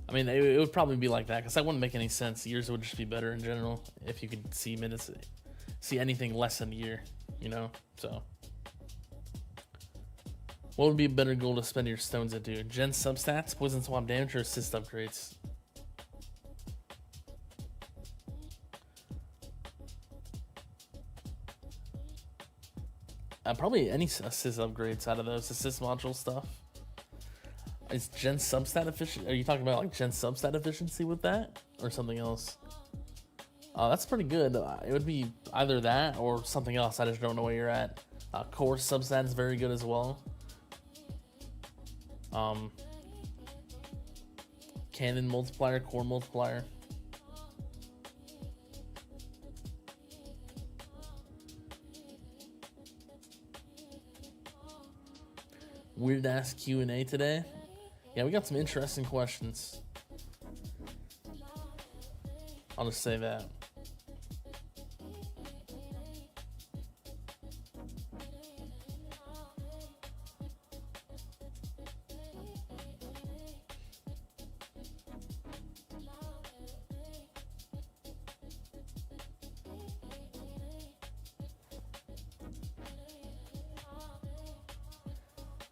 I mean, it would probably be like that, because that wouldn't make any sense. Years would just be better in general if you could see minutes, see anything less than a year, you know? So, what would be a better goal to spend your stones into? Gen substats, poison swap damage, or assist upgrades? Probably any assist upgrades out of those assist module stuff. Is gen substat efficient? Are you talking about like gen substat efficiency with that, or something else? That's pretty good. It would be either that or something else. I just don't know where you're at. Core substat is very good as well. Cannon multiplier, core multiplier. Weird ass Q&A today. Yeah, we got some interesting questions. I'll just say that.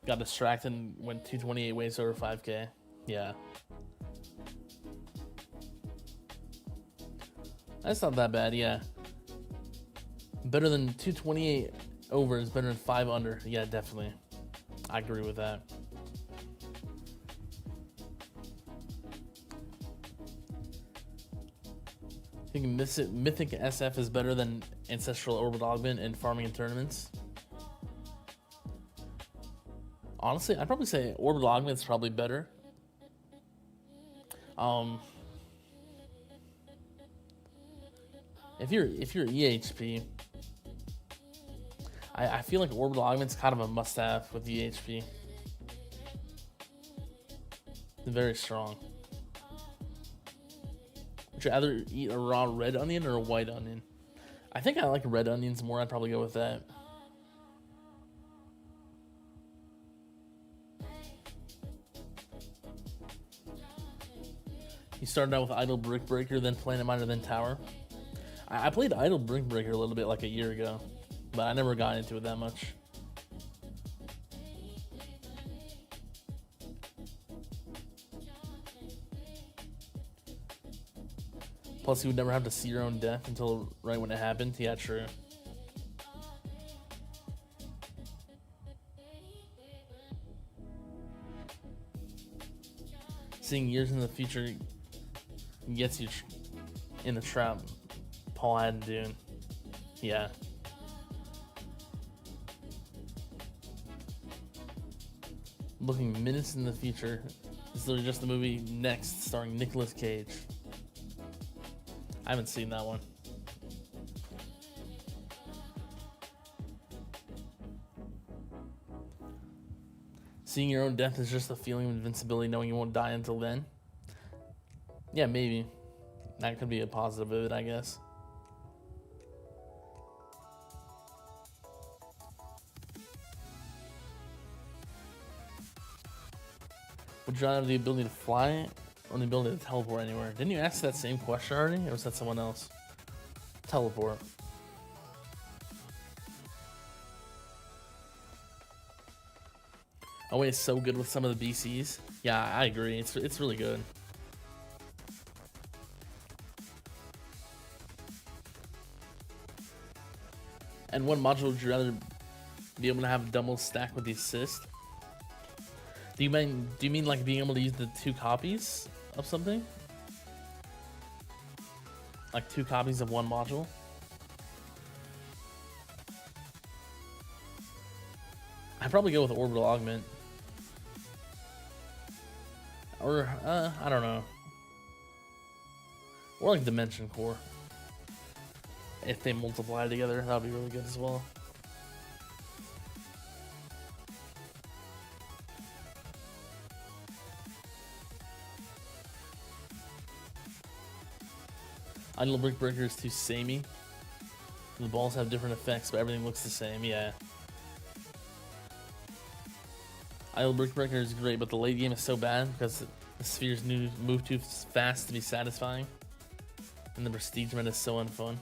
Got distracted and went 228 ways over 5K. Yeah. That's not that bad, yeah. Better than 228 over is better than 5 under. Yeah, definitely. I agree with that. I think Mythic SF is better than Ancestral Orbital Augment in farming and tournaments. Honestly, I'd probably say Orbital Augment's probably better. If you're EHP, I feel like Orbital Augment's kind of a must-have with EHP. It's very strong. Would you rather eat a raw red onion or a white onion? I think I like red onions more. I'd probably go with that. You started out with Idle Brick Breaker, then Planet Miner, then Tower. I played Idle Brick Breaker a little bit like a year ago, but I never got into it that much. Plus, you would never have to see your own death until right when it happened. Yeah, true. Seeing years in the future gets you in the trap Paul had Dune. Yeah. Looking minutes in the future. This is literally just the movie Next, starring Nicolas Cage. I haven't seen that one. Seeing your own death is just a feeling of invincibility, knowing you won't die until then. Yeah, maybe. That could be a positive of it, I guess. Would you rather have the ability to fly On the ability to teleport anywhere. Didn't you ask that same question already, or was that someone else? Teleport. Oh, it's so good with some of the BCs. Yeah, I agree. It's really good. And what module would you rather be able to have double stack with the assist? Do you mean like being able to use the 2 copies of something? Like 2 copies of one module? I'd probably go with Orbital Augment. Or, I don't know. Or like Dimension Core. If they multiply together, that would be really good as well. Idle Brick Breaker is too samey. The balls have different effects, but everything looks the same, yeah. Idle Brick Breaker is great, but the late game is so bad because the spheres move too fast to be satisfying. And the Prestige meta is so unfun.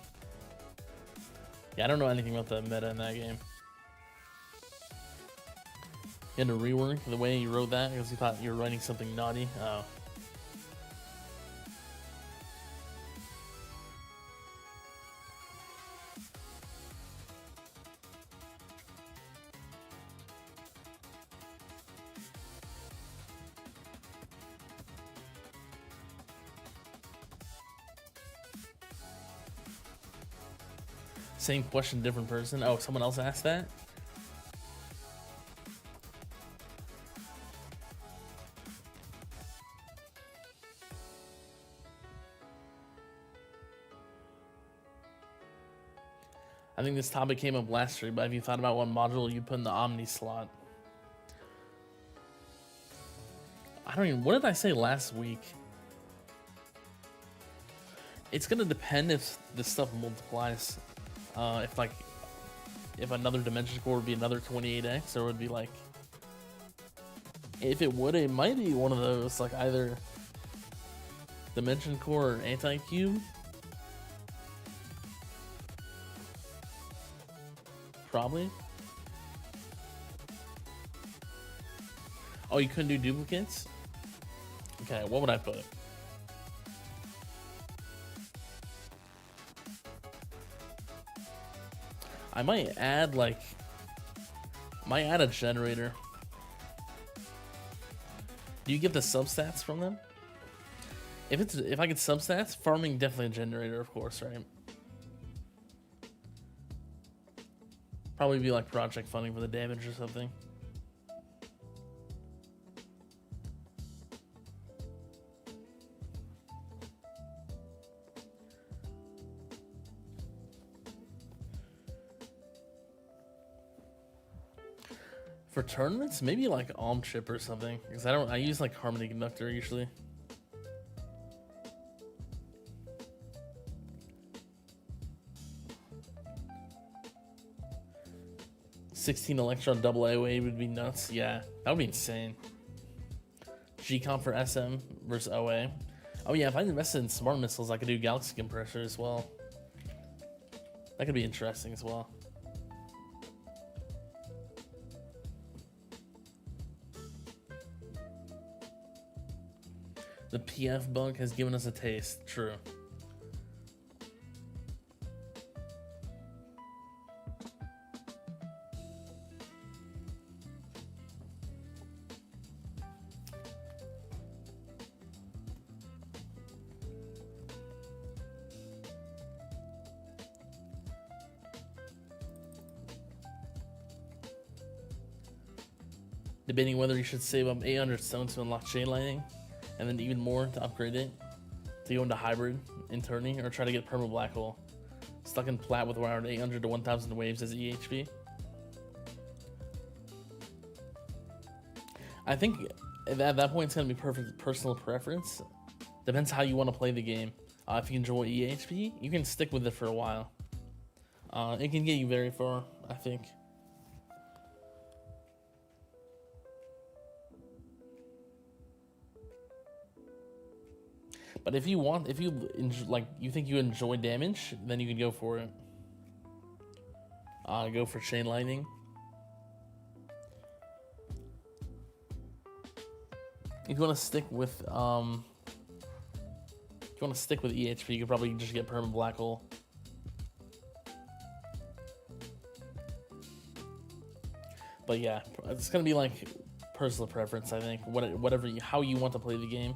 Yeah, I don't know anything about the meta in that game. You had to rework the way you wrote that because you thought you were writing something naughty. Oh. Same question, different person. Oh, someone else asked that? I think this topic came up last year, but have you thought about what module you put in the Omni slot? I don't even, what did I say last week? It's gonna depend if this stuff multiplies. If another Dimension Core would be another 28x, or would be like, if it would, it might be one of those, like either Dimension Core or Anti-Cube. Probably. Oh, you couldn't do duplicates? Okay, what would I put? I might add a generator. Do you get the substats from them? If I get substats, farming definitely a generator, of course, right? Probably be like project funding for the damage or something. For tournaments, maybe like Alm Chip or something, because I use like Harmony Conductor usually. $16 Electron double AOA would be nuts. Yeah, that would be insane. G-Comp for SM versus OA. Oh yeah, if I invested in Smart Missiles, I could do Galaxy Compressor as well. That could be interesting as well. The PF bug has given us a taste. True. Debating whether you should save up 800 stones to unlock Chain Lightning, and then even more to upgrade it, to go into Hybrid in Tourney, or try to get Perma Black Hole. Stuck in Plat with around 800 to 1000 waves as EHP. I think at that point it's going to be perfect personal preference. Depends how you want to play the game. If you enjoy EHP, you can stick with it for a while. It can get you very far, I think. But if you want, if you like, you think you enjoy damage, then you can go for it. Go for Chain Lightning. If you want to stick with EHP, you could probably just get Perma Black Hole. But yeah, it's gonna be like personal preference, I think. How you want to play the game.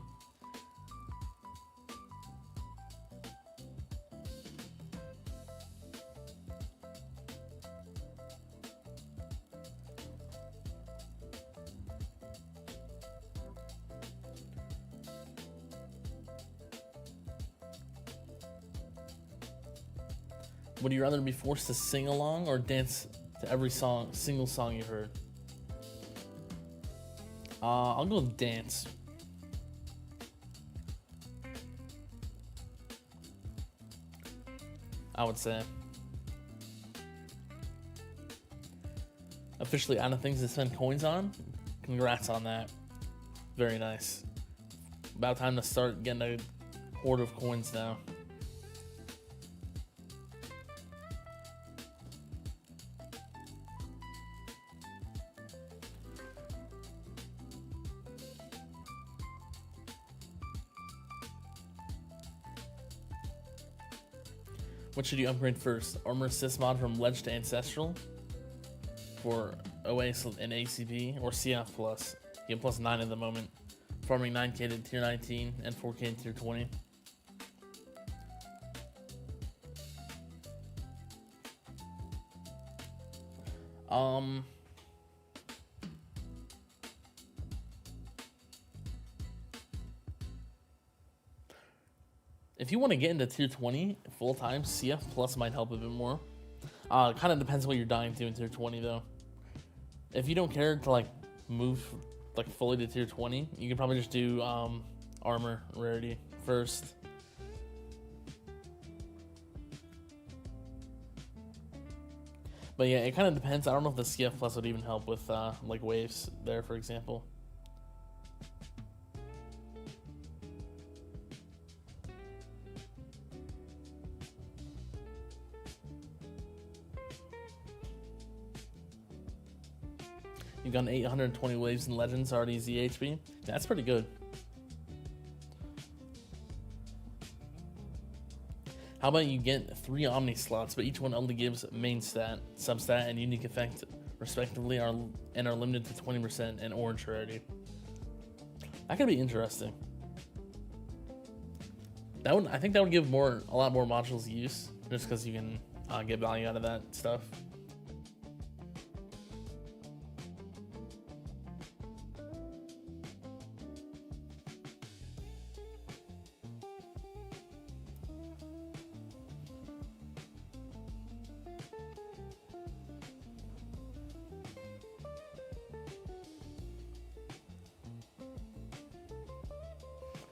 Would you rather be forced to sing along or dance to every single song you heard? I'll go with dance. I would say. Officially out of things to spend coins on? Congrats on that. Very nice. About time to start getting a hoard of coins now. What should you upgrade first? Armor Assist mod from Ledge to Ancestral for OA and ACP, or CF Plus? You get +9 at the moment, farming 9k to tier 19 and 4k to tier 20. If you want to get into tier 20 full time, CF Plus might help a bit more. Kind of depends what you're dying to in tier 20 though. If you don't care to like move like fully to tier 20, you can probably just do armor rarity first. But yeah, it kind of depends. I don't know if the CF Plus would even help with like waves there, for example. You've gotten 820 waves in Legends, already ZHP. That's pretty good. How about you get 3 Omni slots, but each one only gives main stat, substat, and unique effect, respectively, and are limited to 20% and orange rarity. That could be interesting. I think that would give a lot more modules use, just because you can get value out of that stuff.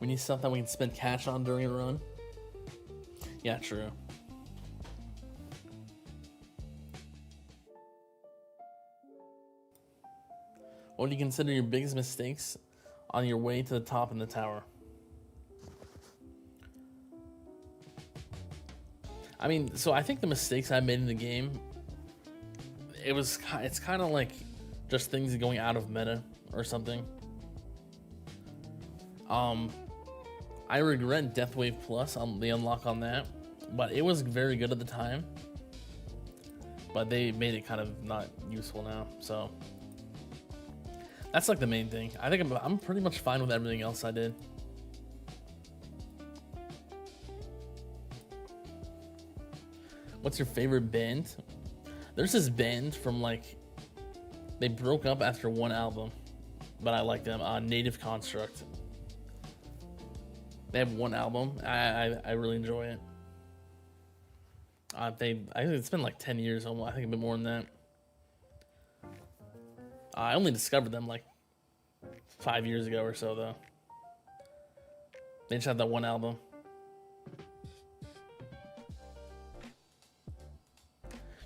We need stuff that we can spend cash on during a run. Yeah, true. What do you consider your biggest mistakes on your way to the top in the tower? I mean, so I think the mistakes I made in the game, it's kind of like just things going out of meta or something. I regret Deathwave Plus on the unlock on that, but it was very good at the time. But they made it kind of not useful now, so that's like the main thing. I think I'm pretty much fine with everything else I did. What's your favorite band? There's this band from like, they broke up after one album, but I like them. Native Construct. They have one album. I really enjoy it. I think it's been like 10 years, almost. I think a bit more than that. I only discovered them like 5 years ago or so, though. They just had that one album.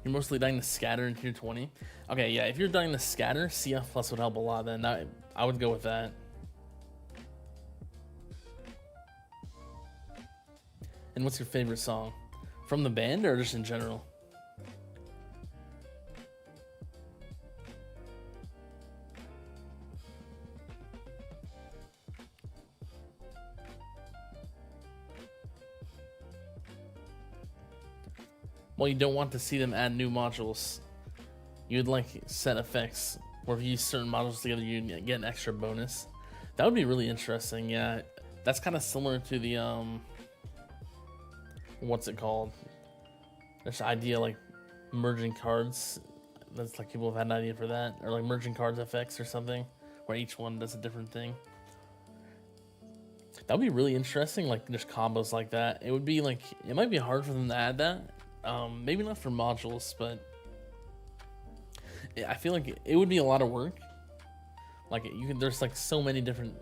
You're mostly dying to scatter in tier 20. Okay, yeah, if you're dying to scatter, CF Plus would help a lot. Then I would go with that. And what's your favorite song? From the band or just in general? Well, you don't want to see them add new modules. You'd like set effects where if you use certain modules together, you get an extra bonus. That would be really interesting. Yeah, that's kind of similar to the what's it called? This idea like merging cards. That's like people have had an idea for that, or like merging cards effects or something, where each one does a different thing. That would be really interesting. Like just combos like that. It would be like it might be hard for them to add that. Maybe not for modules, but I feel like it would be a lot of work. Like you can, there's like so many different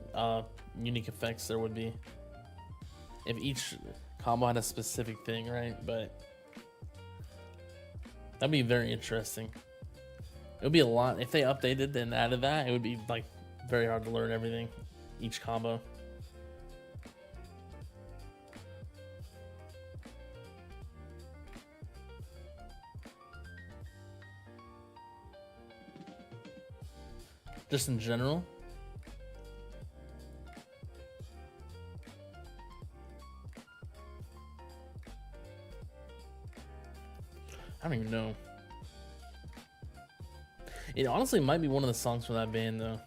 unique effects there would be if each combo had a specific thing, right? But that'd be very interesting. It would be a lot if they updated and added that. It would be like very hard to learn everything, each combo. Just in general. I don't even know. It honestly might be one of the songs from that band though.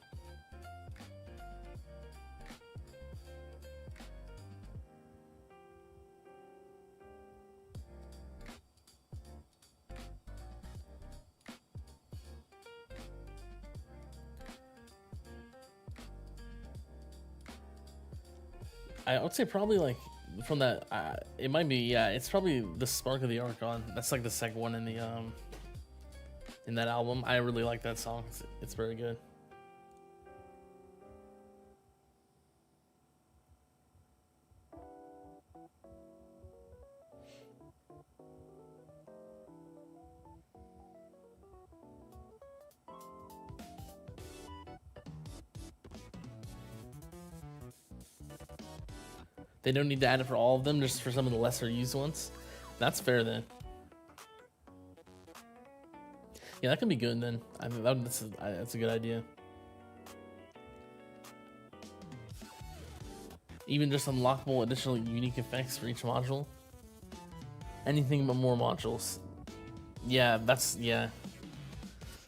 I would say probably like from that. It might be, yeah. It's probably the Spark of the Archon. That's like the second one in that album. I really like that song. It's very good. They don't need to add it for all of them, just for some of the lesser used ones. That's fair then. Yeah, that could be good then. I mean, that's a good idea. Even just unlockable additional unique effects for each module. Anything but more modules. Yeah, yeah.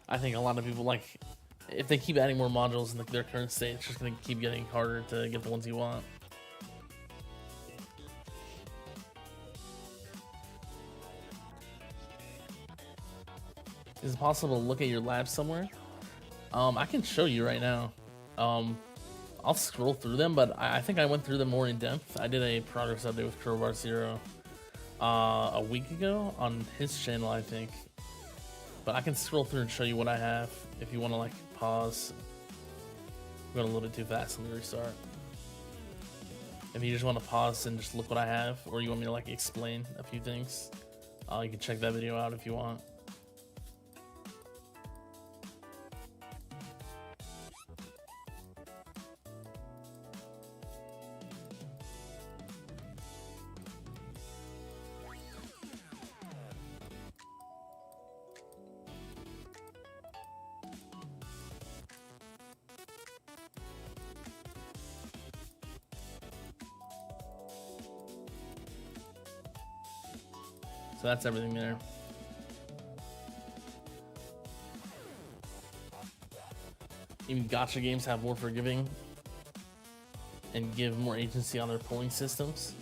I think a lot of people like, if they keep adding more modules in their current state, it's just gonna keep getting harder to get the ones you want. Is it possible to look at your lab somewhere? I can show you right now. I'll scroll through them, but I think I went through them more in depth. I did a progress update with Crowbar Zero a week ago on his channel, I think. But I can scroll through and show you what I have if you want to like pause. I'm going a little bit too fast. Let me restart. If you just want to pause and just look what I have, or you want me to like explain a few things, you can check that video out if you want. So that's everything there. Even gacha games have more forgiving and give more agency on their pulling systems.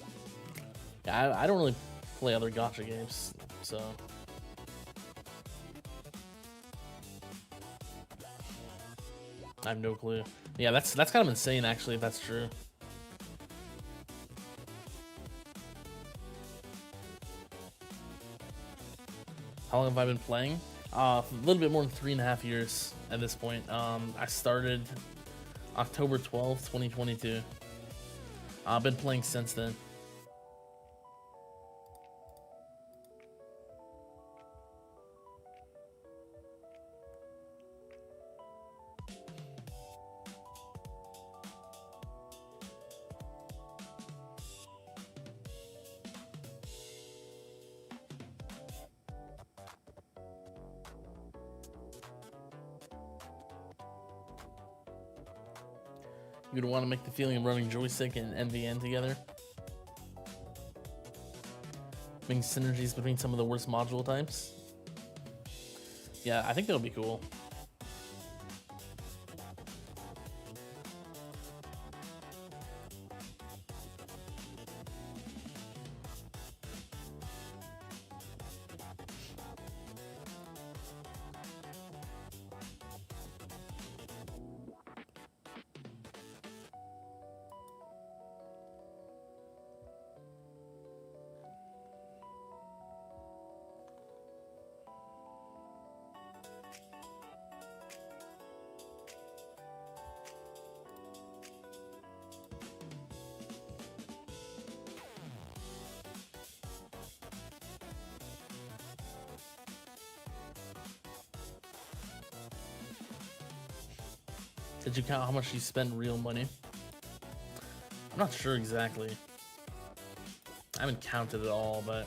Yeah, I don't really play other gacha games, so. I have no clue. Yeah, that's kind of insane actually, if that's true. How long have I been playing? A little bit more than 3.5 years at this point. I started October 12th, 2022. I've been playing since then. You'd want to make the feeling of running joystick and MVN together. Making synergies between some of the worst module types. Yeah, I think that'll be cool. Did you count how much you spent real money? I'm not sure exactly. I haven't counted it all, but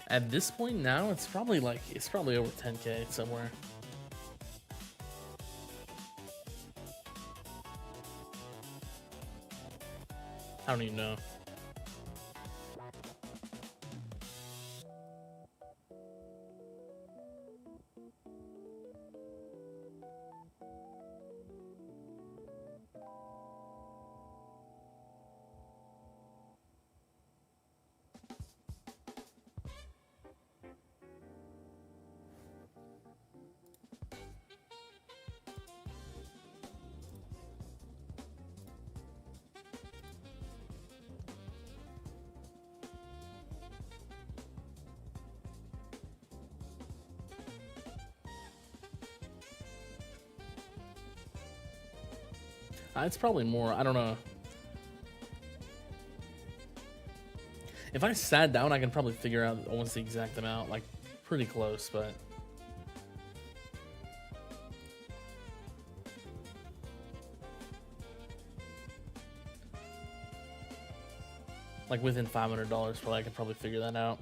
at this point now, it's probably over 10K somewhere. I don't even know. It's probably more. I don't know. If I sat down, I can probably figure out almost the exact amount, like pretty close, but like within $500, probably I could probably figure that out.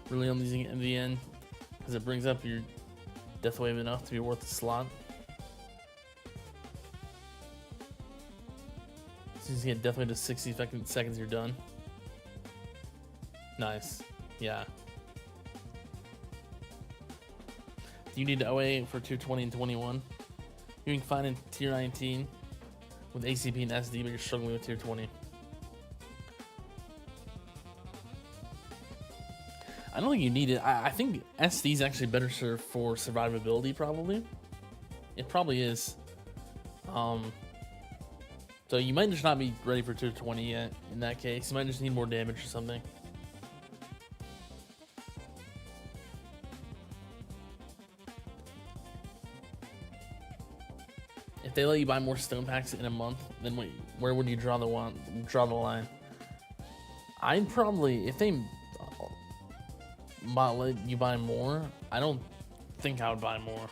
Really, I'm using MVN because it brings up your death wave enough to be worth the slot. So you get death wave to 60 seconds, you're done. Nice. Yeah. Do you need OA for 220 and 21? You can find in tier 19 with ACP and SD, but you're struggling with tier 20. I don't think you need it. I think SD is actually better served for survivability, probably. It probably is. So you might just not be ready for tier 20 yet. In that case, you might just need more damage or something. If they let you buy more stone packs in a month, then where would you draw the line? I'd probably, if they let you buy more, I don't think I would buy more.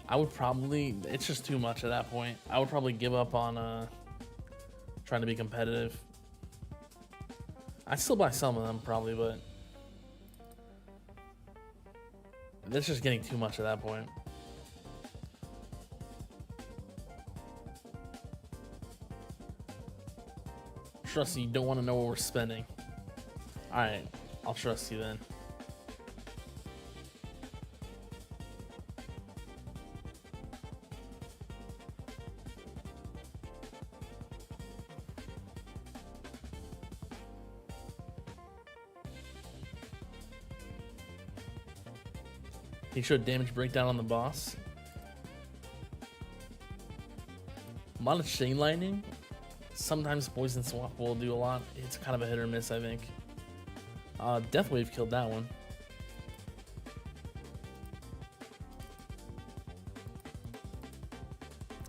I would probably, it's just too much at that point. I would probably give up on trying to be competitive. I'd still buy some of them probably, but it's just getting too much at that point. Trust you don't want to know what we're spending. Alright, I'll trust you then. He showed damage breakdown on the boss. lot of Chain Lightning. Sometimes Poison Swap will do a lot. It's kind of a hit or miss, I think. Death Wave killed that one.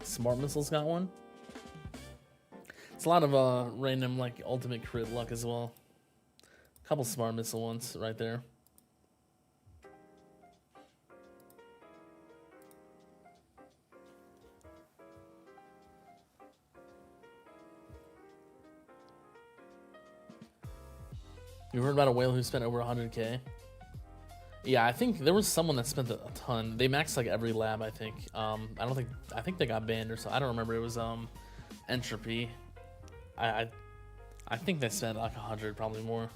Smart Missile's got one. It's a lot of random like ultimate crit luck as well. A couple Smart Missile ones right there. You heard about a whale who spent over 100K? Yeah, I think there was someone that spent a ton. They maxed like every lab, I think. I think they got banned or so. I don't remember. It was Entropy. I think they spent like 100, probably more.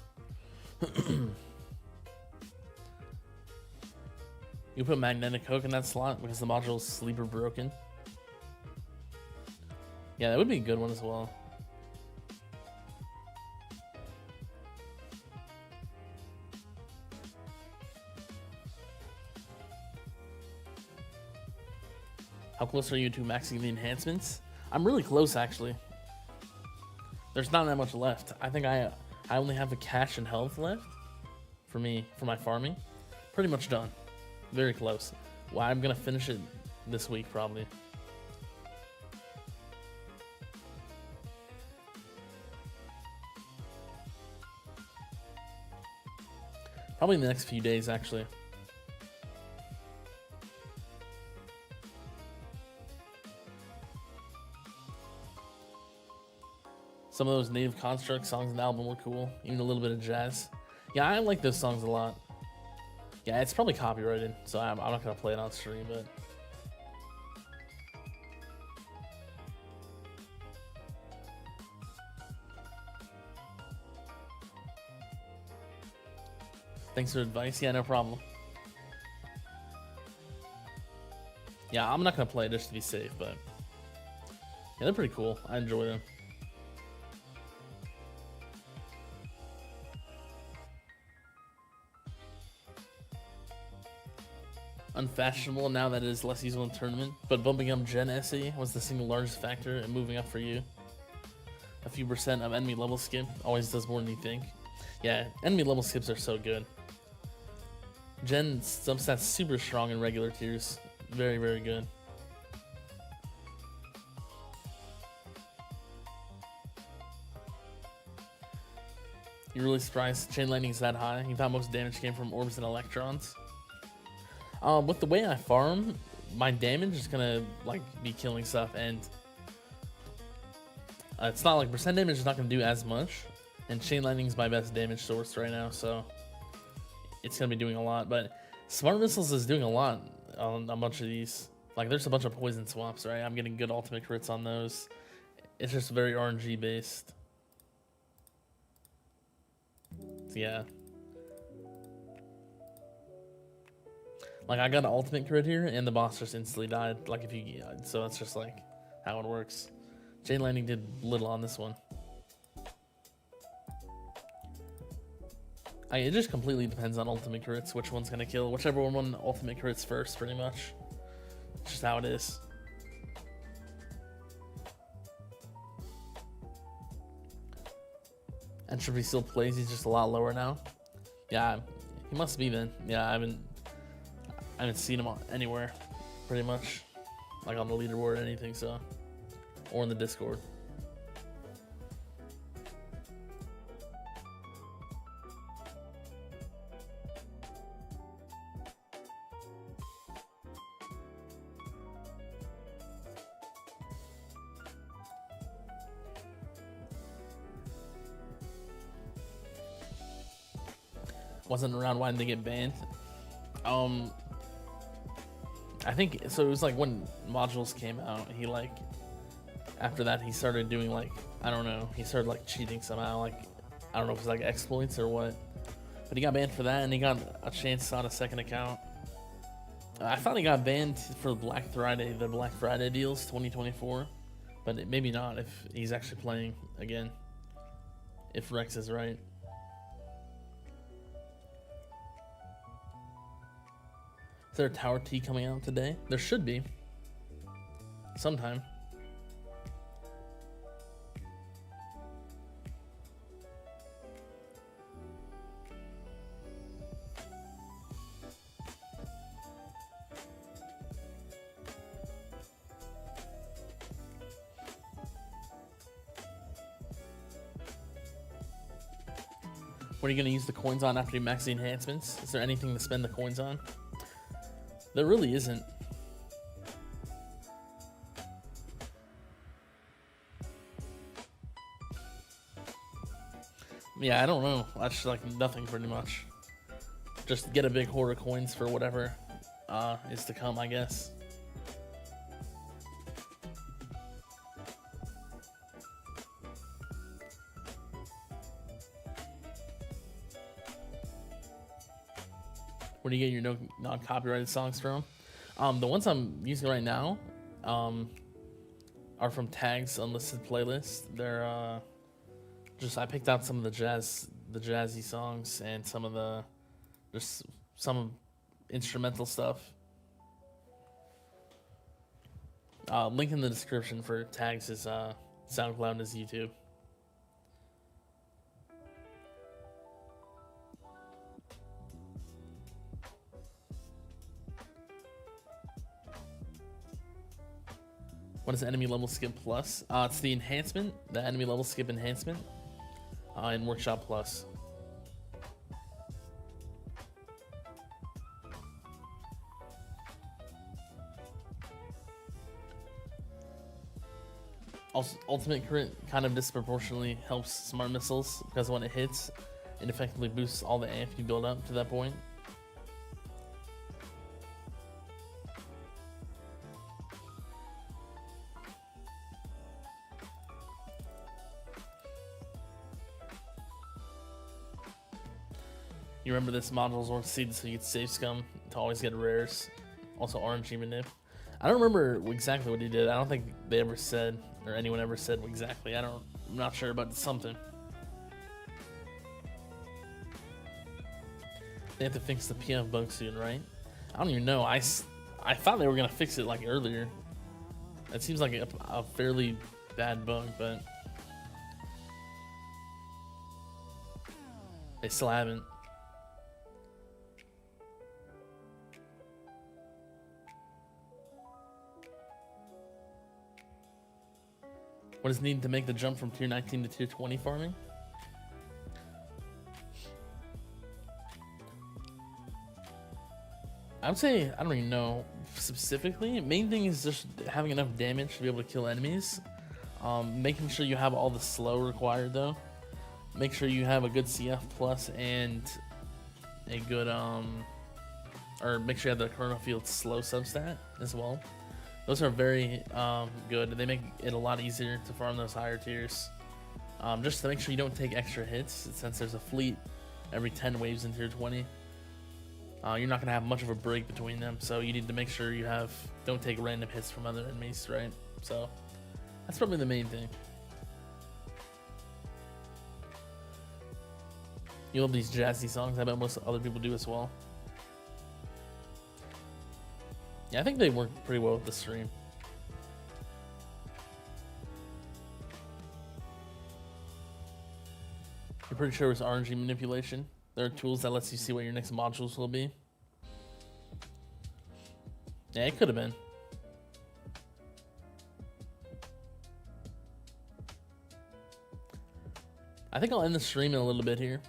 You put Magnetic Hook in that slot because the module's sleeper broken. Yeah, that would be a good one as well. How close are you to maxing the enhancements? I'm really close, actually. There's not that much left. I think I only have the cash and health left for me, for my farming. Pretty much done. Very close. Well, I'm gonna finish it this week, probably. Probably in the next few days, actually. Some of those Native Construct songs in the album were cool, even a little bit of jazz. Yeah, I like those songs a lot. Yeah, it's probably copyrighted, so I'm not gonna play it on stream, but... Thanks for advice. Yeah, no problem. Yeah, I'm not gonna play it just to be safe, but... Yeah, they're pretty cool. I enjoy them. Unfashionable now that it is less usable in tournament, but bumping up Gen SE was the single largest factor in moving up for you. A few percent of enemy level skip always does more than you think. Yeah, enemy level skips are so good. Gen substats super strong in regular tiers. Very, very good. You're really surprised Chain Lightning's that high? You thought most damage came from orbs and electrons? With the way I farm, my damage is gonna like be killing stuff, and it's not like percent damage is not gonna do as much. And Chain Lightning's my best damage source right now, so it's gonna be doing a lot. But Smart Missiles is doing a lot on a bunch of these. Like there's a bunch of poison swaps, right? I'm getting good ultimate crits on those. It's just very RNG based. So yeah. Like I got an ultimate crit here, and the boss just instantly died. Like if you, so that's just like how it works. Chain Lightning did little on this one. It just completely depends on ultimate crits, which one's gonna kill. Whichever one ultimate crits first, pretty much. It's just how it is. Entropy still plays. He's just a lot lower now. Yeah, he must be then. Yeah, I haven't seen him anywhere, pretty much, like on the leaderboard or anything, so, or in the Discord. Wasn't around when they get banned. I think so. It was like when modules came out. He like after that he started doing like I don't know. He started like cheating somehow. Like I don't know if it's like exploits or what. But he got banned for that, and he got a chance on a second account. I thought he got banned for Black Friday, the Black Friday deals 2024, but maybe not if he's actually playing again. If Rex is right. Is there a Tower T coming out today? There should be. Sometime. What are you going to use the coins on after you max the enhancements? Is there anything to spend the coins on? There really isn't. Yeah, I don't know. That's like nothing pretty much. Just get a big hoard of coins for whatever is to come, I guess. Where do you get your non-copyrighted songs from? The ones I'm using right now are from Tag's unlisted playlist. They're I picked out some of the jazzy songs and some of the some instrumental stuff. Link in the description for Tags is SoundCloud and his YouTube. What is enemy level skip plus? It's the enhancement, the enemy level skip enhancement in Workshop Plus. Also, ultimate crit kind of disproportionately helps smart missiles because when it hits, it effectively boosts all the amp you build up to that point. You remember this module's worth seeds so you get safe scum to always get rares. Also RNG manip. I don't remember exactly what he did. I don't think they ever said, or anyone ever said exactly. I'm not sure, but something. They have to fix the PF bug soon, right? I don't even know. I thought they were gonna fix it like earlier. It seems like a fairly bad bug, but they still haven't. What is needed to make the jump from tier 19 to tier 20 farming? I would say, I don't even know specifically. Main thing is just having enough damage to be able to kill enemies. Making sure you have all the slow required though. Make sure you have a good CF plus and a good, or make sure you have the Chrono Field slow substat as well. Those are very good. They make it a lot easier to farm those higher tiers. Just to make sure you don't take extra hits, since there's a fleet every 10 waves in tier 20. You're not going to have much of a break between them, so you need to make sure you don't take random hits from other enemies, right? So that's probably the main thing. You love these jazzy songs. I bet most other people do as well. Yeah, I think they work pretty well with the stream. You're pretty sure it was RNG manipulation. There are tools that lets you see what your next modules will be. Yeah, it could have been. I think I'll end the stream in a little bit here.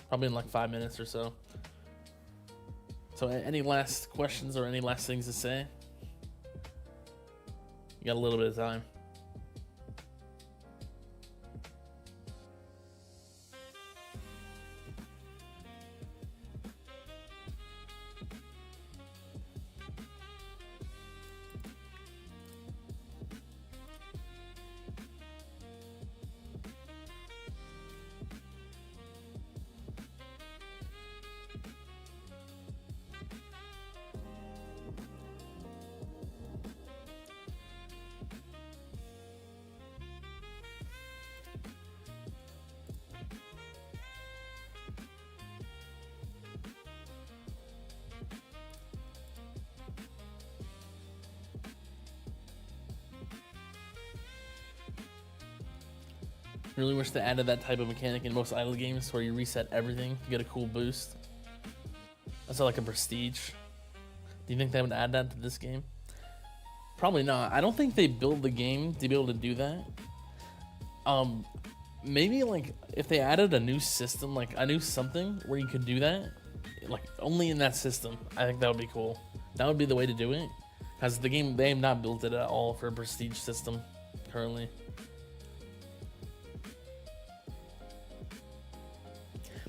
Probably in like 5 minutes or so. So any last questions or any last things to say? You got a little bit of time. Really wish they added that type of mechanic in most idle games where you reset everything to get a cool boost. That's like a prestige. Do you think they would add that to this game? Probably not. I don't think they build the game to be able to do that. Maybe like if they added a new system, like a new something where you could do that, like only in that system, I think that would be cool. That would be the way to do it, because the game, they have not built it at all for a prestige system currently.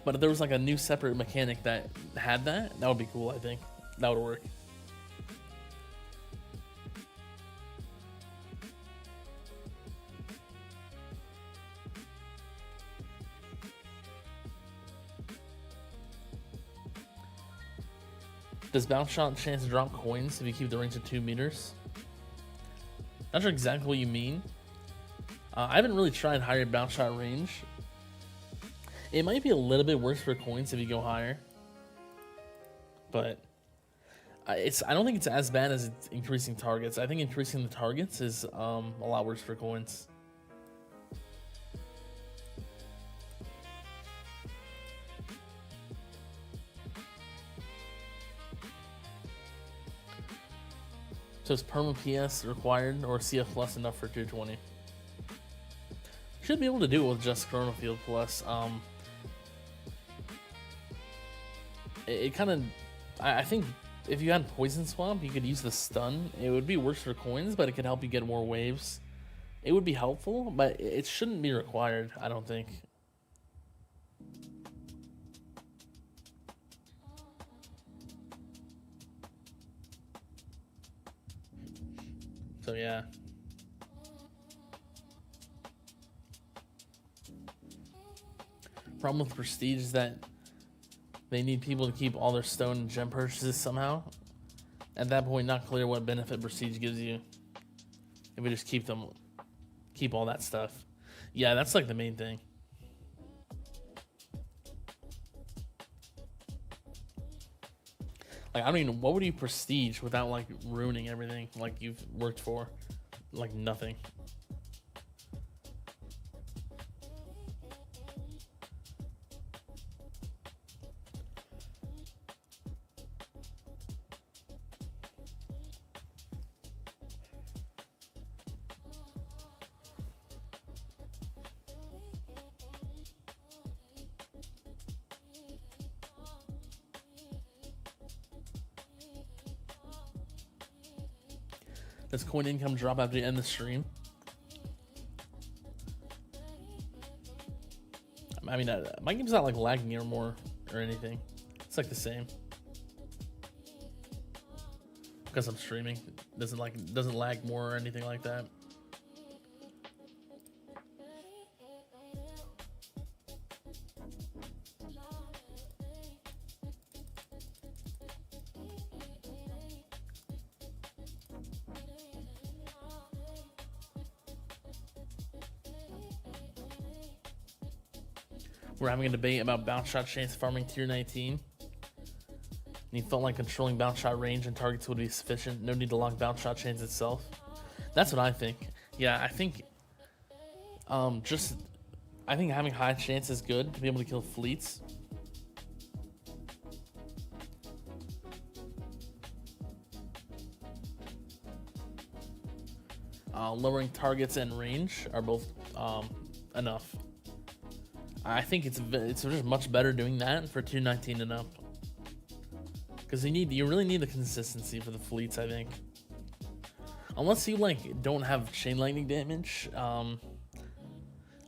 But if there was like a new separate mechanic that had that, that would be cool. I think that would work. Does bounce shot chance drop coins if you keep the range of 2 meters? Not sure exactly what you mean. I haven't really tried higher bounce shot range. It might be a little bit worse for coins if you go higher, but I don't think it's as bad as it's increasing targets. I think increasing the targets is a lot worse for coins. So is perma PS required or CF Plus enough for 220? Should be able to do it with just Chronofield Plus. It kind of, I think if you had Poison Swamp, you could use the stun. It would be worse for coins, but it could help you get more waves. It would be helpful, but it shouldn't be required, I don't think. So yeah. Problem with Prestige is that they need people to keep all their stone and gem purchases somehow. At that point, not clear what benefit Prestige gives you. If we just keep all that stuff. Yeah, that's like the main thing. Like, I mean, what would you prestige without like ruining everything like you've worked for? Like nothing. Does coin income drop after you end the stream? I mean, my game's not like lagging or more or anything. It's like the same. Because I'm streaming, doesn't lag more or anything like that. We're having a debate about bounce shot chance farming tier 19. And he felt like controlling bounce shot range and targets would be sufficient. No need to lock bounce shot chance itself. That's what I think. Yeah, I think I think having high chance is good to be able to kill fleets. Lowering targets and range are both enough. I think it's just much better doing that for 219 and up, because you really need the consistency for the fleets. I think, unless you like don't have chain lightning damage. I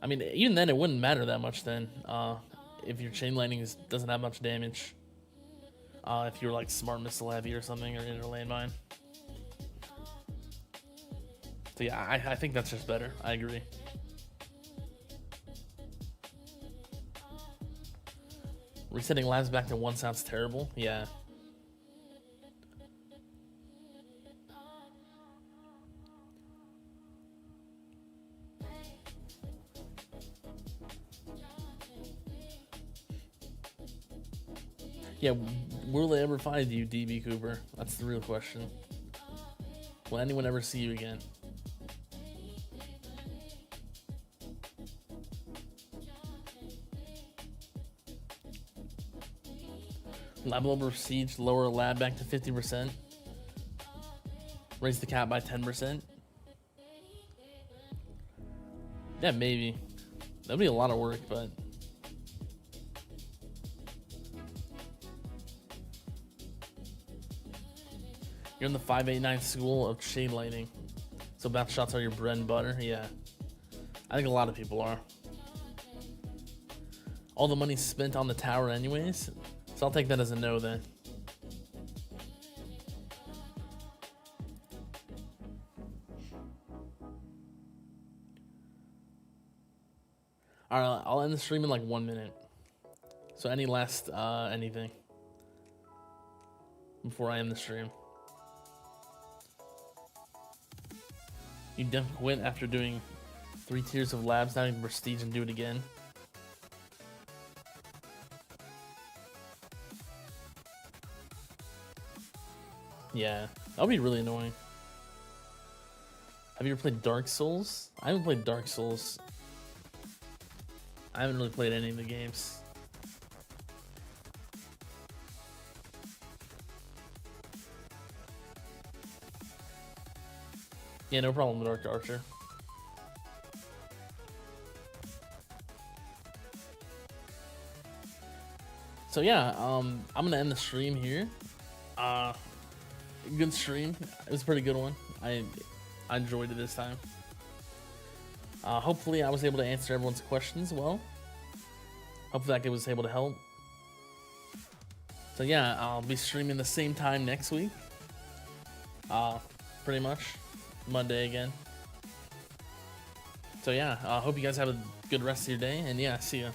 mean, even then it wouldn't matter that much then. If your chain lightning doesn't have much damage. If you're like smart missile heavy or something or inner landmine. So yeah, I think that's just better. I agree. Resetting lives back to 1 sounds terrible. Yeah. Yeah, will they ever find you, DB Cooper? That's the real question. Will anyone ever see you again? Lab level siege, lower lab back to 50%. Raise the cap by 10%. Yeah, maybe. That'd be a lot of work, but you're in the 589 school of shade lighting. So bath shots are your bread and butter? Yeah. I think a lot of people are. All the money spent on the tower anyways, so I'll take that as a no then. Alright, I'll end the stream in like 1 minute. So any last anything before I end the stream? You definitely quit after doing 3 tiers of labs, not even prestige, and do it again. Yeah, that'll be really annoying. Have you ever played Dark Souls? I haven't played Dark Souls. I haven't really played any of the games. Yeah, no problem, Dark Archer. So yeah, I'm gonna end the stream here. Good stream. It was a pretty good one. I enjoyed it this time. Hopefully I was able to answer everyone's questions well. Hopefully I was able to help. So yeah, I'll be streaming the same time next week. Pretty much. Monday again. So yeah, I hope you guys have a good rest of your day, and yeah, see ya.